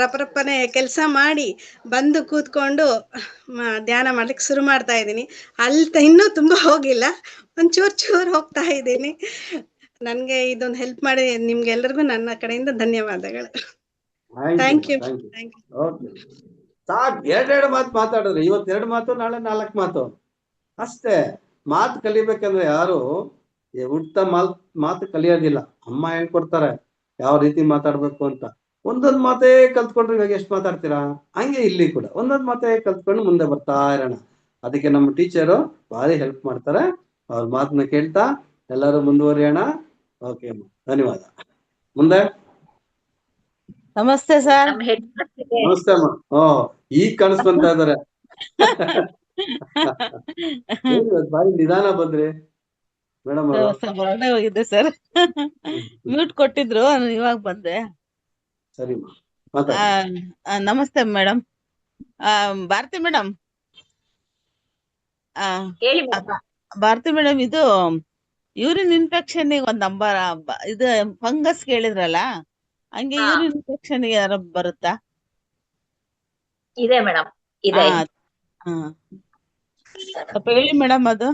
ರಪರಪ್ಪನೆ ಕೆಲಸ ಮಾಡಿ ಬಂದು ಕೂತ್ಕೊಂಡು ಧ್ಯಾನ ಮಾಡ್ಲಿಕ್ಕೆ ಶುರು ಮಾಡ್ತಾ ಇದ್ದೀನಿ. ಇನ್ನೂ ತುಂಬ ಹೋಗಿಲ್ಲ, ಚೂರು ಹೋಗ್ತಾ ಇದ್ದೀನಿ. ನನಗೆ ಇದೊಂದು ಹೆಲ್ಪ್ ಮಾಡಿ ನಿಮ್ಗೆಲ್ರಿಗೂ ನನ್ನ ಕಡೆಯಿಂದ ಧನ್ಯವಾದಗಳು. Thank you. ಓಕೆ, ಸಾಕು. ಎರಡೆರಡು ಮಾತು ಮಾತಾಡಿದ್ರೆ ಇವತ್ತು 2 ಮಾತು, ನಾಳೆ 4 ಮಾತು ಅಷ್ಟೇ. ಮಾತು ಕಲಿಬೇಕಂದ್ರೆ ಯಾರು ಹುಟ್ಟ ಮಾತು ಕಲಿಯೋದಿಲ್ಲ. ಅಮ್ಮ ಹೇಳ್ಕೊಡ್ತಾರೆ ಯಾವ ರೀತಿ ಮಾತಾಡ್ಬೇಕು ಅಂತ. ಒಂದೊಂದು ಮಾತೇ ಕಲ್ತ್ಕೊಂಡ್ರೆ ಇವಾಗ ಎಷ್ಟು ಮಾತಾಡ್ತೀರಾ? ಹಂಗೆ ಇಲ್ಲಿ ಕೂಡ ಒಂದೊಂದು ಮಾತೇ ಕಲ್ತ್ಕೊಂಡು ಮುಂದೆ ಬರ್ತಾ ಇರೋಣ. ಅದಕ್ಕೆ ನಮ್ಮ ಟೀಚರು ಭಾರಿ ಹೆಲ್ಪ್ ಮಾಡ್ತಾರೆ. ಅವ್ರ ಮಾತನ್ನ ಕೇಳ್ತಾ ಎಲ್ಲರೂ ಮುಂದುವರಿಯೋಣ. ಓಕೆ ಅಮ್ಮ, ಧನ್ಯವಾದ. ಮುಂದೆ ನಮಸ್ತೆ ಸರ್. ನಮಸ್ತೆ ಅಮ್ಮ. ಈಗ ಕಾಣಿಸ್ಕೊಂತ ಇದಾರೆ. ಬಾರಿ ನಿಧಾನ ಬಂದ್ರಿ ಮೇಡಮ್ ಅವರು. ಹೊರಗಡೆ ಹೋಗಿದ್ದೆ ಸರ್, ಮ್ಯೂಟ್ ಕೊಟ್ಟಿದ್ರು, ಇವಾಗ ಬಂದೆ. ಸರಿ, ನಮಸ್ತೆ madam. Bharathi madam, Bharathi madam, ಇದು ಯೂರಿನ್ ಇನ್ಫೆಕ್ಷನ್ ಒಂದ್ ನಂಬರ್ ಇದು ಫಂಗಸ್ ಕೇಳಿದ್ರಲ್ಲ, ಹಂಗೆ ಯೂರಿನ್ ಇನ್ಫೆಕ್ಷನ್ ಯಾರು ಬರುತ್ತಾ? ಇದೆ ಮೇಡಮ್, ಇದೆ. ಸ್ವಲ್ಪ ಹೇಳಿ ಮೇಡಮ್ ಅದು.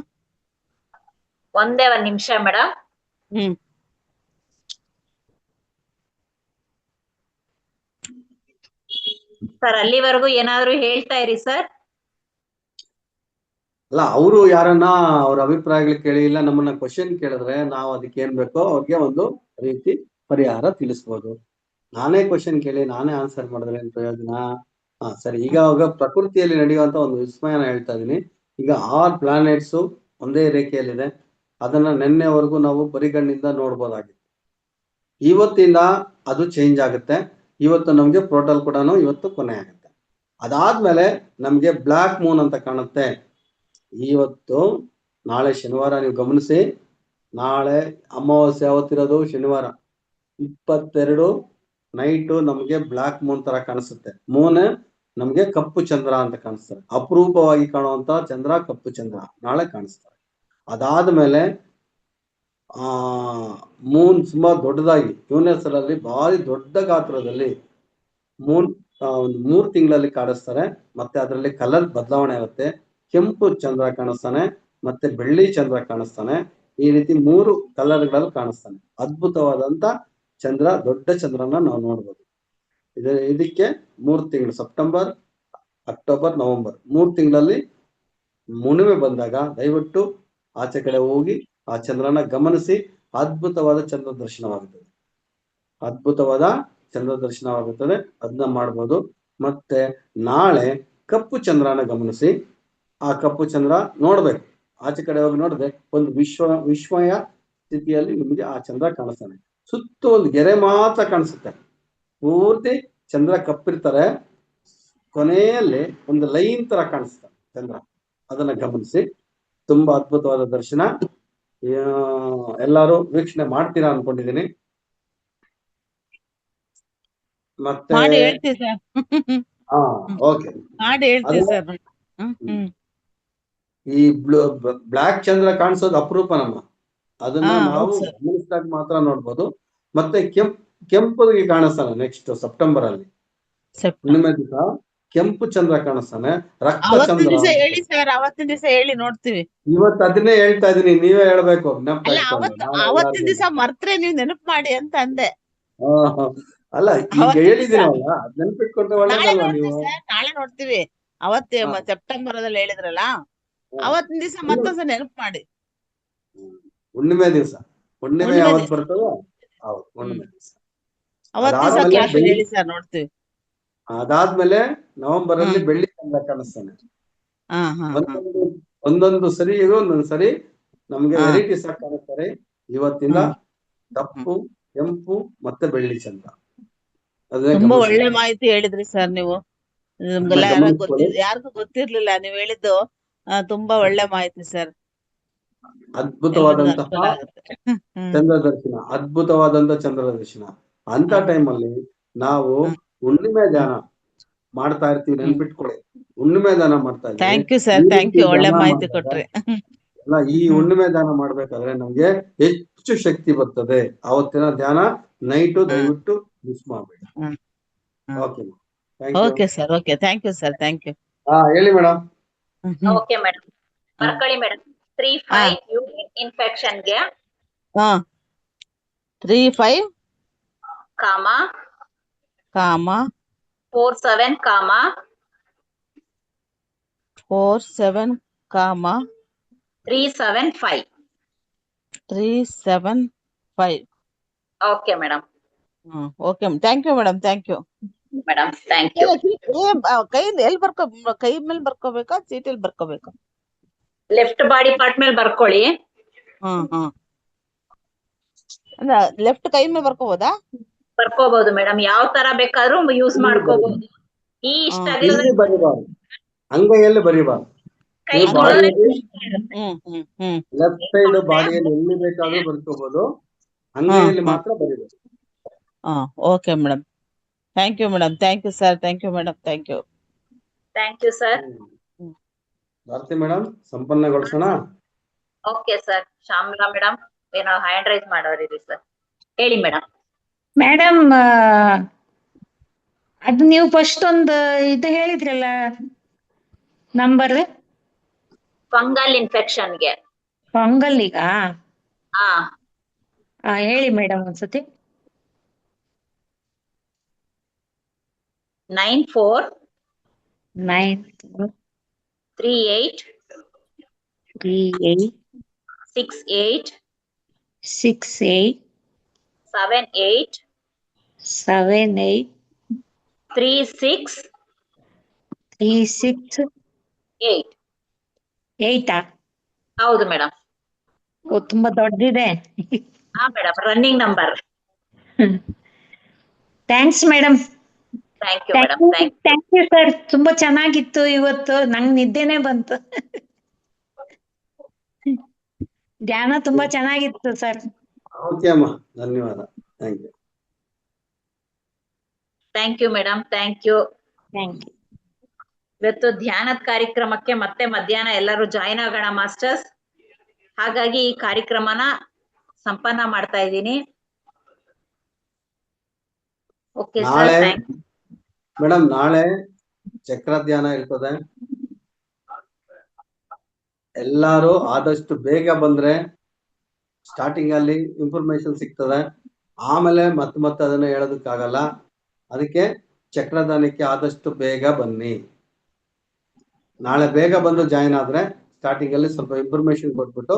ಒಂದೇ 1 ನಿಮಿಷ ಮೇಡಮ್. ಸರ್, ಅಲ್ಲಿವರೆಗೂ ಏನಾದ್ರು ಹೇಳ್ತಾ ಇರಿ ಸರ್. ಅಲ್ಲ, ಅವರು ಯಾರನ್ನ ಅವ್ರ ಅಭಿಪ್ರಾಯಗಳು ಕೇಳಿ, ಇಲ್ಲ ನಮ್ಮನ್ನ ಕ್ವಶನ್ ಕೇಳಿದ್ರೆ ನಾವು ಅದಕ್ಕೆ ಏನ್ ಬೇಕೋ ಅವ್ರಿಗೆ ಒಂದು ರೀತಿ ಪರಿಹಾರ ತಿಳಿಸ್ಬೋದು. ನಾನೇ ಕ್ವಶನ್ ಕೇಳಿ ನಾನೇ ಆನ್ಸರ್ ಮಾಡಿದ್ರೆ ಏನ್ ಪ್ರಯೋಜನ? ಸರಿ. ಈಗ ಪ್ರಕೃತಿಯಲ್ಲಿ ನಡೆಯುವಂತ ಒಂದು ವಿಸ್ಮಯನ ಹೇಳ್ತಾ ಇದೀನಿ. ಈಗ 6 ಪ್ಲಾನೆಟ್ಸ್ ಒಂದೇ ರೇಖೆಯಲ್ಲಿದೆ. ಅದನ್ನ ನಿನ್ನೆವರೆಗೂ ನಾವು ಪರಿಗಣ್ಣಿಂದ ನೋಡ್ಬೋದಾಗಿತ್ತು. ಇವತ್ತಿಂದ ಅದು ಚೇಂಜ್ ಆಗುತ್ತೆ. ಇವತ್ತು ನಮ್ಗೆ ಪ್ರೋಟಲ್ ಕೂಡ ಇವತ್ತು ಕೊನೆ ಆಗುತ್ತೆ. ಅದಾದ್ಮೇಲೆ ನಮ್ಗೆ ಬ್ಲಾಕ್ ಮೂನ್ ಅಂತ ಕಾಣುತ್ತೆ. ಇವತ್ತು ನಾಳೆ ಶನಿವಾರ, ನೀವು ಗಮನಿಸಿ, ನಾಳೆ ಅಮಾವಾಸ್ಯೆ ಯಾವತ್ತಿರೋದು? ಶನಿವಾರ 22 ನೈಟು ನಮ್ಗೆ ಬ್ಲಾಕ್ ಮೂನ್ ತರ ಕಾಣಿಸುತ್ತೆ. ಮೂನ್ ನಮ್ಗೆ ಕಪ್ಪು ಚಂದ್ರ ಅಂತ ಕಾಣಿಸ್ತಾರೆ. ಅಪರೂಪವಾಗಿ ಕಾಣುವಂತ ಚಂದ್ರ ಕಪ್ಪು ಚಂದ್ರ ನಾಳೆ ಕಾಣಿಸ್ತಾರೆ. ಅದಾದ್ಮೇಲೆ ಮೂನ್ ತುಂಬಾ ದೊಡ್ಡದಾಗಿ ಯೂನಿವರ್ಸಲ್ ಅಲ್ಲಿ ಭಾರಿ ದೊಡ್ಡ ಗಾತ್ರದಲ್ಲಿ ಮೂನ್ ಒಂದು 3 ತಿಂಗಳಲ್ಲಿ ಕಾಣಿಸ್ತಾರೆ. ಮತ್ತೆ ಅದರಲ್ಲಿ ಕಲರ್ ಬದಲಾವಣೆ ಆಗುತ್ತೆ. ಕೆಂಪು ಚಂದ್ರ ಕಾಣಿಸ್ತಾನೆ, ಮತ್ತೆ ಬೆಳ್ಳಿ ಚಂದ್ರ ಕಾಣಿಸ್ತಾನೆ. ಈ ರೀತಿ 3 ಕಲರ್ಗಳಲ್ಲಿ ಕಾಣಿಸ್ತಾನೆ. ಅದ್ಭುತವಾದಂತ ಚಂದ್ರ, ದೊಡ್ಡ ಚಂದ್ರನ ನಾವು ನೋಡ್ಬೋದು. ಇದಕ್ಕೆ 3 ತಿಂಗಳು, ಸೆಪ್ಟೆಂಬರ್, ಅಕ್ಟೋಬರ್, ನವೆಂಬರ್ 3 ತಿಂಗಳಲ್ಲಿ ಮುಣಿವೆ ಬಂದಾಗ ದಯವಿಟ್ಟು ಆಚೆ ಕಡೆ ಹೋಗಿ ಆ ಚಂದ್ರನ ಗಮನಿಸಿ. ಅದ್ಭುತವಾದ ಚಂದ್ರ ದರ್ಶನವಾಗುತ್ತದೆ. ಅದ್ಭುತವಾದ ಚಂದ್ರ ದರ್ಶನವಾಗುತ್ತದೆ. ಅದನ್ನ ಮಾಡ್ಬೋದು. ಮತ್ತೆ ನಾಳೆ ಕಪ್ಪು ಚಂದ್ರನ ಗಮನಿಸಿ. ಆ ಕಪ್ಪು ಚಂದ್ರ ನೋಡ್ಬೇಕು. ಆಚೆ ಕಡೆ ಹೋಗಿ ನೋಡಿದ್ರೆ ಒಂದು ವಿಸ್ಮಯ ಸ್ಥಿತಿಯಲ್ಲಿ ನಿಮಗೆ ಆ ಚಂದ್ರ ಕಾಣಿಸ್ತಾನೆ. ಸುತ್ತ ಒಂದು ಗೆರೆ ಮಾತ್ರ ಕಾಣಿಸುತ್ತೆ. ಪೂರ್ತಿ ಚಂದ್ರ ಕಪ್ಪಿರ್ತಾರೆ, ಕೊನೆಯಲ್ಲಿ ಒಂದು ಲೈನ್ ತರ ಕಾಣಿಸ್ತಾರೆ ಚಂದ್ರ. ಅದನ್ನ ಗಮನಿಸಿ. ತುಂಬಾ ಅದ್ಭುತವಾದ ದರ್ಶನ. ಎಲ್ಲರೂ ವೀಕ್ಷಣೆ ಮಾಡ್ತೀರಾ ಅನ್ಕೊಂಡಿದೀನಿ. ಮತ್ತೆ ಓಕೆ, ಈ ಬ್ಲಾಕ್ ಚಂದ್ರ ಕಾಣಿಸೋದು ಅಪರೂಪ ನಮ್ಮ. ಅದನ್ನ ನಾವು ಗಮನಿಸಿದಾಗ ಮಾತ್ರ ನೋಡ್ಬೋದು. ಮತ್ತೆ ಕೆಂಪುಗೆ ಕಾಣಿಸ್ತಾನೆ ನೆಕ್ಸ್ಟ್ ಸೆಪ್ಟೆಂಬರ್ ಅಲ್ಲಿ ಹುಣ್ಣಿಮೆ ದಿವಸ ಕೆಂಪು ಚಂದ್ರ ಕಾಣಿಸ್ತಾನೆ. ರಕ್ತ ಚಂದ್ರ ಅವತ್ತಿನ ದಿವಸ ಹೇಳಿ ನೋಡ್ತೀವಿ. ಇವತ್ತು ಅದನ್ನೇ ಹೇಳ್ತಾ ಇದೀನಿ, ನೀವೇ ಹೇಳ್ಬೇಕು. ಅವತ್ತಿನ ದಿವಸ ಮರ್ತ್ರೆ ನೀವು ನೆನಪು ಮಾಡಿ ಅಂತ ಅಂದೆ. ಅಲ್ಲ, ಈಗ ಹೇಳಿದೀನಲ್ಲ, ನೆನ್ಪಿಟ್ಕೊಂಡ್ರೆ ಒಳ್ಳೇದಲ್ವಾ ನೀವು? ನಾಳೆ ನೋಡ್ತೀವಿ. ಅವತ್ತೇ ಸೆಪ್ಟೆಂಬರ್ ಅಲ್ಲಿ ಹೇಳಿದ್ರಲ್ಲ, ಅವತ್ತಿನ ದಿವಸ ಮತ್ತೊಂದ್ಸ ನೆನಪು ಮಾಡಿ. ಹುಣ್ಣಿಮೆ ದಿವಸ, ಹುಣ್ಣಿಮೆ ಯಾವತ್ತು ಬರ್ತದೋ ಹೌದು, ಹುಣ್ಣಿಮೆ ದಿವಸ. ಹೇಳಿ ಸರ್, ನೋಡ್ತೀವಿ. ಅದಾದ್ಮೇಲೆ ನವೆಂಬರ್ ಅಲ್ಲಿ ಬೆಳ್ಳಿ ಚಂದ್ರ ಕಾಣಿಸ್ತಾನೆ. ಒಂದೊಂದು ಸರಿ ಒಂದೊಂದು ಸರಿ ನಮ್ಗೆ ವೆರೈಟೀಸ್ ಆಗಿ ಕಾಣಿಸ್ತಾರೆ. ಇವತ್ತಿಂದ ಕಪ್ಪು, ಕೆಂಪು ಮತ್ತೆ ಬೆಳ್ಳಿ ಚಂದ್ರ. ತುಂಬಾ ಒಳ್ಳೆ ಮಾಹಿತಿ ಹೇಳಿದ್ರಿ ಸರ್ ನೀವು. ಯಾರಿಗೂ ಗೊತ್ತಿರ್ಲಿಲ್ಲ, ನೀವ್ ಹೇಳಿದ್ದು ತುಂಬಾ ಒಳ್ಳೆ ಮಾಹಿತಿ ಸರ್. ಅದ್ಭುತವಾದಂತಹ ಚಂದ್ರ ದರ್ಶನ, ಅದ್ಭುತವಾದಂತ ಚಂದ್ರ ದರ್ಶನ. ಅಂತ ಟೈಮಲ್ಲಿ ನಾವು ಹುಣ್ಣಿಮೆ ಧ್ಯಾನ ಮಾಡ್ತಾ ಇರ್ತೀವಿ. ನೆನ್ಪಿಟ್ಕೊಳ್ಳಿ, ಹುಣ್ಣಿಮೆ ದಾನ ಮಾಡ್ತಾ ಇದ್ದೀವಿ. Thank you sir, thank you. ಒಳ್ಳೆ ಮಾಹಿತಿ ಕೊಟ್ರಿ. ಅಲ್ಲ, ಈ ಹುಣ್ಣಿಮೆ ದಾನ ಮಾಡ್ಬೇಕಾದ್ರೆ ನಮ್ಗೆ ಹೆಚ್ಚು ಹೆಚ್ಚು ಶಕ್ತಿ ಬರ್ತದೆ. ಅವತ್ತಿನ ಧ್ಯಾನ ನೈಟು ದಯವಿಟ್ಟು ಮಿಸ್ ಮಾಡಬೇಡಿ. Okay okay sir, okay, thank you sir, thank you. ಹೇಳಿ ಮೇಡಮ್. ಓಕೆ ಮೇಡಮ್, ಬರ್ಕೊಳ್ಳಿ ಮೇಡಮ್. 3-5 ಯೂರಿನ್ ಇನ್ಫೆಕ್ಷನ್ಗೆ 3-5 comma 4-7 3-7-5. Okay madam. Okay, thank you madam, thank you madam, thank you. ಕೈ ಎಲ್ಲಿ ಕೈ ಮೇಲೆ ಬರ್ಕೋಬೇಕಾ, ಚೀಟಿಲ್ ಬರ್ಕೋಬೇಕಾ? ಲೆಫ್ಟ್ ಬಾಡಿ ಪಾರ್ಟ್ ಮೇಲೆ ಬರ್ಕೊಳ್ಳಿ. ಲೆಫ್ಟ್ ಕೈ ಮೇಲೆ ಬರ್ಕೋಬೋದಾ? ಬರ್ಕೋಬಹುದು ಮೇಡಮ್, ಯಾವ ತರ ಬೇಕಾದ್ರೂ ಯೂಸ್ ಮಾಡ್ಕೋಬಹುದು. ಈ ಇಷ್ಟ ಇಲ್ಲಿ ಬರೀಬಾರ್ದು, ಅಂಗೈಯಲ್ಲಿ ಬರೀಬಾರ್ದು. ಕೈ ಲೆಫ್ಟ್ ಸೈಡ್ ಬಾಡಿಯಲ್ಲಿ ಎಲ್ಲಿ ಬೇಕಾದ್ರೂ ಬರ್ಕೋಬಹುದು, ಅಂಗೈಯಲ್ಲಿ ಮಾತ್ರ ಬರೀಬೇಕು. Okay madam, thank you madam, thank you sir, thank you madam, thank you. Thank you sir. Bharati madam, ಸಂಪನ್ನಗೊಳಿಸೋಣ. Okay sir. ಶ್ಯಾಮಲಾ ಮೇಡಮ್ ಏನೋ ಹ್ಯಾಂಡ್ ರೈಸ್ ಮಾಡೋರಿರಿ ಸರ್, ಹೇಳಿ ಮೇಡಮ್. ಮೇಡಮ್, ಅದು ನೀವು ಫಸ್ಟ್ ಒಂದು ಇದು ಹೇಳಿದ್ರಲ್ಲ ನಂಬರ್, ಫಂಗಲ್ ಇನ್ಫೆಕ್ಷನ್ಗೆ. ಫಂಗಲ್ಲಿಗ? ಹಾ, ಹೇಳಿ ಮೇಡಮ್ ಒಂದ್ಸತಿ. 9438 68 78 36 8. ಹೌದು ಮೇಡಮ್. ಓ, ತುಂಬಾ ದೊಡ್ಡದಿದೆ. ಹಾ madam, running number. Thanks madam. Thank you madam, thank you sir. ತುಂಬಾ ಚೆನ್ನಾಗಿತ್ತು ಇವತ್ತು, ನಂಗೆ ನಿದ್ದೆನೆ ಬಂತು. ಧ್ಯಾನ ತುಂಬಾ ಚೆನ್ನಾಗಿತ್ತು ಸರ್. ಓಕೆ ಅಮ್ಮ, ಧನ್ಯವಾದ. Thank you. Thank you madam, thank you. ಇವತ್ತು ಧ್ಯಾನದ ಕಾರ್ಯಕ್ರಮಕ್ಕೆ ಮತ್ತೆ ಮಧ್ಯಾಹ್ನ ಎಲ್ಲರೂ ಜಾಯಿನ್ ಆಗೋಣ ಮಾಸ್ಟರ್ಸ್. ಹಾಗಾಗಿ ಈ ಕಾರ್ಯಕ್ರಮನ ಸಂಪನ್ನ ಮಾಡ್ತಾ ಇದ್ದೀನಿ. ಓಕೆ ಸರ್, ಮೇಡಮ್, ನಾಳೆ ಚಕ್ರ ಧ್ಯಾನ ಇರ್ತದೆ. ಎಲ್ಲಾರು ಆದಷ್ಟು ಬೇಗ ಬಂದ್ರೆ ಸ್ಟಾರ್ಟಿಂಗ್ ಅಲ್ಲಿ ಇನ್ಫಾರ್ಮೇಶನ್ ಸಿಗ್ತದೆ, ಆಮೇಲೆ ಮತ್ತೆ ಅದನ್ನ ಹೇಳೋದಕ್ಕಾಗಲ್ಲ. ಅದಕ್ಕೆ ಚಕ್ರದಾನಕ್ಕೆ ಆದಷ್ಟು ಬೇಗ ಬನ್ನಿ. ನಾಳೆ ಬೇಗ ಬಂದು ಜಾಯಿನ್ ಆದ್ರೆ ಸ್ಟಾರ್ಟಿಂಗ್ ಅಲ್ಲಿ ಸ್ವಲ್ಪ ಇನ್ಫಾರ್ಮೇಶನ್ ಕೊಟ್ಬಿಟ್ಟು,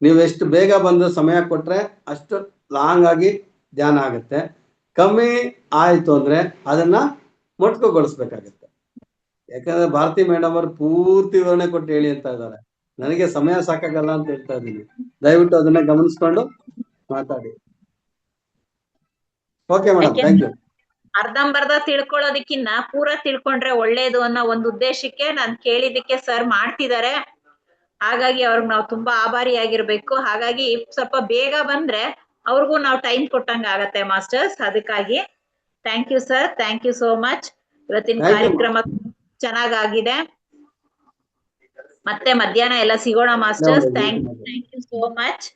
ನೀವು ಎಷ್ಟು ಬೇಗ ಬಂದು ಸಮಯ ಕೊಟ್ರೆ ಅಷ್ಟು ಲಾಂಗ್ ಆಗಿ ಧ್ಯಾನ ಆಗುತ್ತೆ. ಕಮ್ಮಿ ಆಯ್ತು ಅಂದ್ರೆ ಅದನ್ನ ಮೊಟ್ಕುಗೊಳಿಸ್ಬೇಕಾಗತ್ತೆ. ಯಾಕಂದ್ರೆ ಭಾರತಿ ಮೇಡಮ್ ಅವರು ಪೂರ್ತಿ ವಿವರಣೆ ಕೊಟ್ಟು ಹೇಳಿ ಅಂತ ಇದ್ದಾರೆ, ನನಗೆ ಸಮಯ ಸಾಕಾಗಲ್ಲ ಅಂತ ಹೇಳ್ತಾ ಇದ್ದೀನಿ. ದಯವಿಟ್ಟು ಅದನ್ನ ಗಮನಿಸ್ಕೊಂಡು ಮಾತಾಡಿ. Okay madam, thank you. ಅರ್ಧಂಬರ್ಧ ತಿಳ್ಕೊಳ್ಳೋದಕ್ಕಿಂತ ಪೂರ ತಿಳ್ಕೊಂಡ್ರೆ ಒಳ್ಳೇದು ಅನ್ನೋ ಒಂದು ಉದ್ದೇಶಕ್ಕೆ ನಾನು ಕೇಳಿದಕ್ಕೆ ಸರ್ ಮಾಡ್ತಿದ್ದಾರೆ. ಹಾಗಾಗಿ ಅವ್ರಿಗೆ ನಾವು ತುಂಬಾ ಆಭಾರಿಯಾಗಿರ್ಬೇಕು. ಹಾಗಾಗಿ ಸ್ವಲ್ಪ ಬೇಗ ಬಂದ್ರೆ ಅವ್ರಿಗೂ ನಾವು ಟೈಮ್ ಕೊಟ್ಟಂಗ ಆಗತ್ತೆ ಮಾಸ್ಟರ್ಸ್. ಅದಕ್ಕಾಗಿ thank you sir, thank you so much. ಇವತ್ತಿನ ಕಾರ್ಯಕ್ರಮ ಚೆನ್ನಾಗಾಗಿದೆ. ಮತ್ತೆ ಮಧ್ಯಾಹ್ನ ಎಲ್ಲ ಸಿಗೋಣ masters. Thank you so much.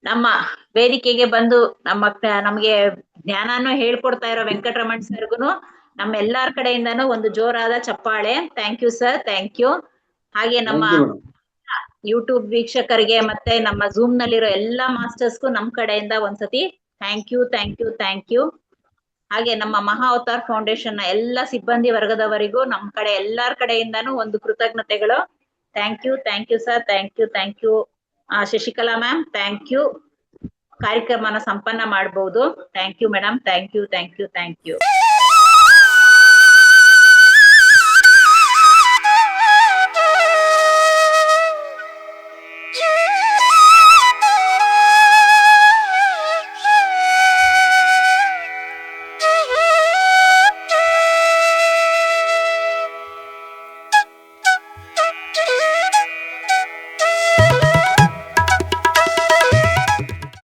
ನಮ್ಮ ವೇದಿಕೆಗೆ ಬಂದು ನಮ್ಗೆ ಜ್ಞಾನನು ಹೇಳ್ಕೊಡ್ತಾ ಇರೋ ವೆಂಕಟರಮಣ್ ಸರ್ಗುನು ನಮ್ಮ ಎಲ್ಲಾರ ಕಡೆಯಿಂದನೂ ಒಂದು ಜೋರಾದ ಚಪ್ಪಾಳೆ. Thank you sir, thank you. ಹಾಗೆ ನಮ್ಮ ಯೂಟ್ಯೂಬ್ ವೀಕ್ಷಕರಿಗೆ ಮತ್ತೆ ನಮ್ಮ ಝೂಮ್ ನಲ್ಲಿರೋ ಎಲ್ಲಾ ಮಾಸ್ಟರ್ಸ್ಗೂ ನಮ್ ಕಡೆಯಿಂದ ಒಂದ್ಸತಿ thank you, thank you, thank you. ಹಾಗೆ ನಮ್ಮ ಮಹಾ ಅವತಾರ್ ಫೌಂಡೇಶನ್ ನ ಎಲ್ಲ ಸಿಬ್ಬಂದಿ ವರ್ಗದವರಿಗೂ ನಮ್ ಕಡೆ ಎಲ್ಲಾರ ಕಡೆಯಿಂದಾನು ಒಂದು ಕೃತಜ್ಞತೆಗಳು. Thank you, thank you sir, thank you, thank you. Shashikala ma'am, thank you. ಕಾರ್ಯಕ್ರಮನ ಸಂಪನ್ನ ಮಾಡಬಹುದು. Thank you madam, thank you, thank you, thank you.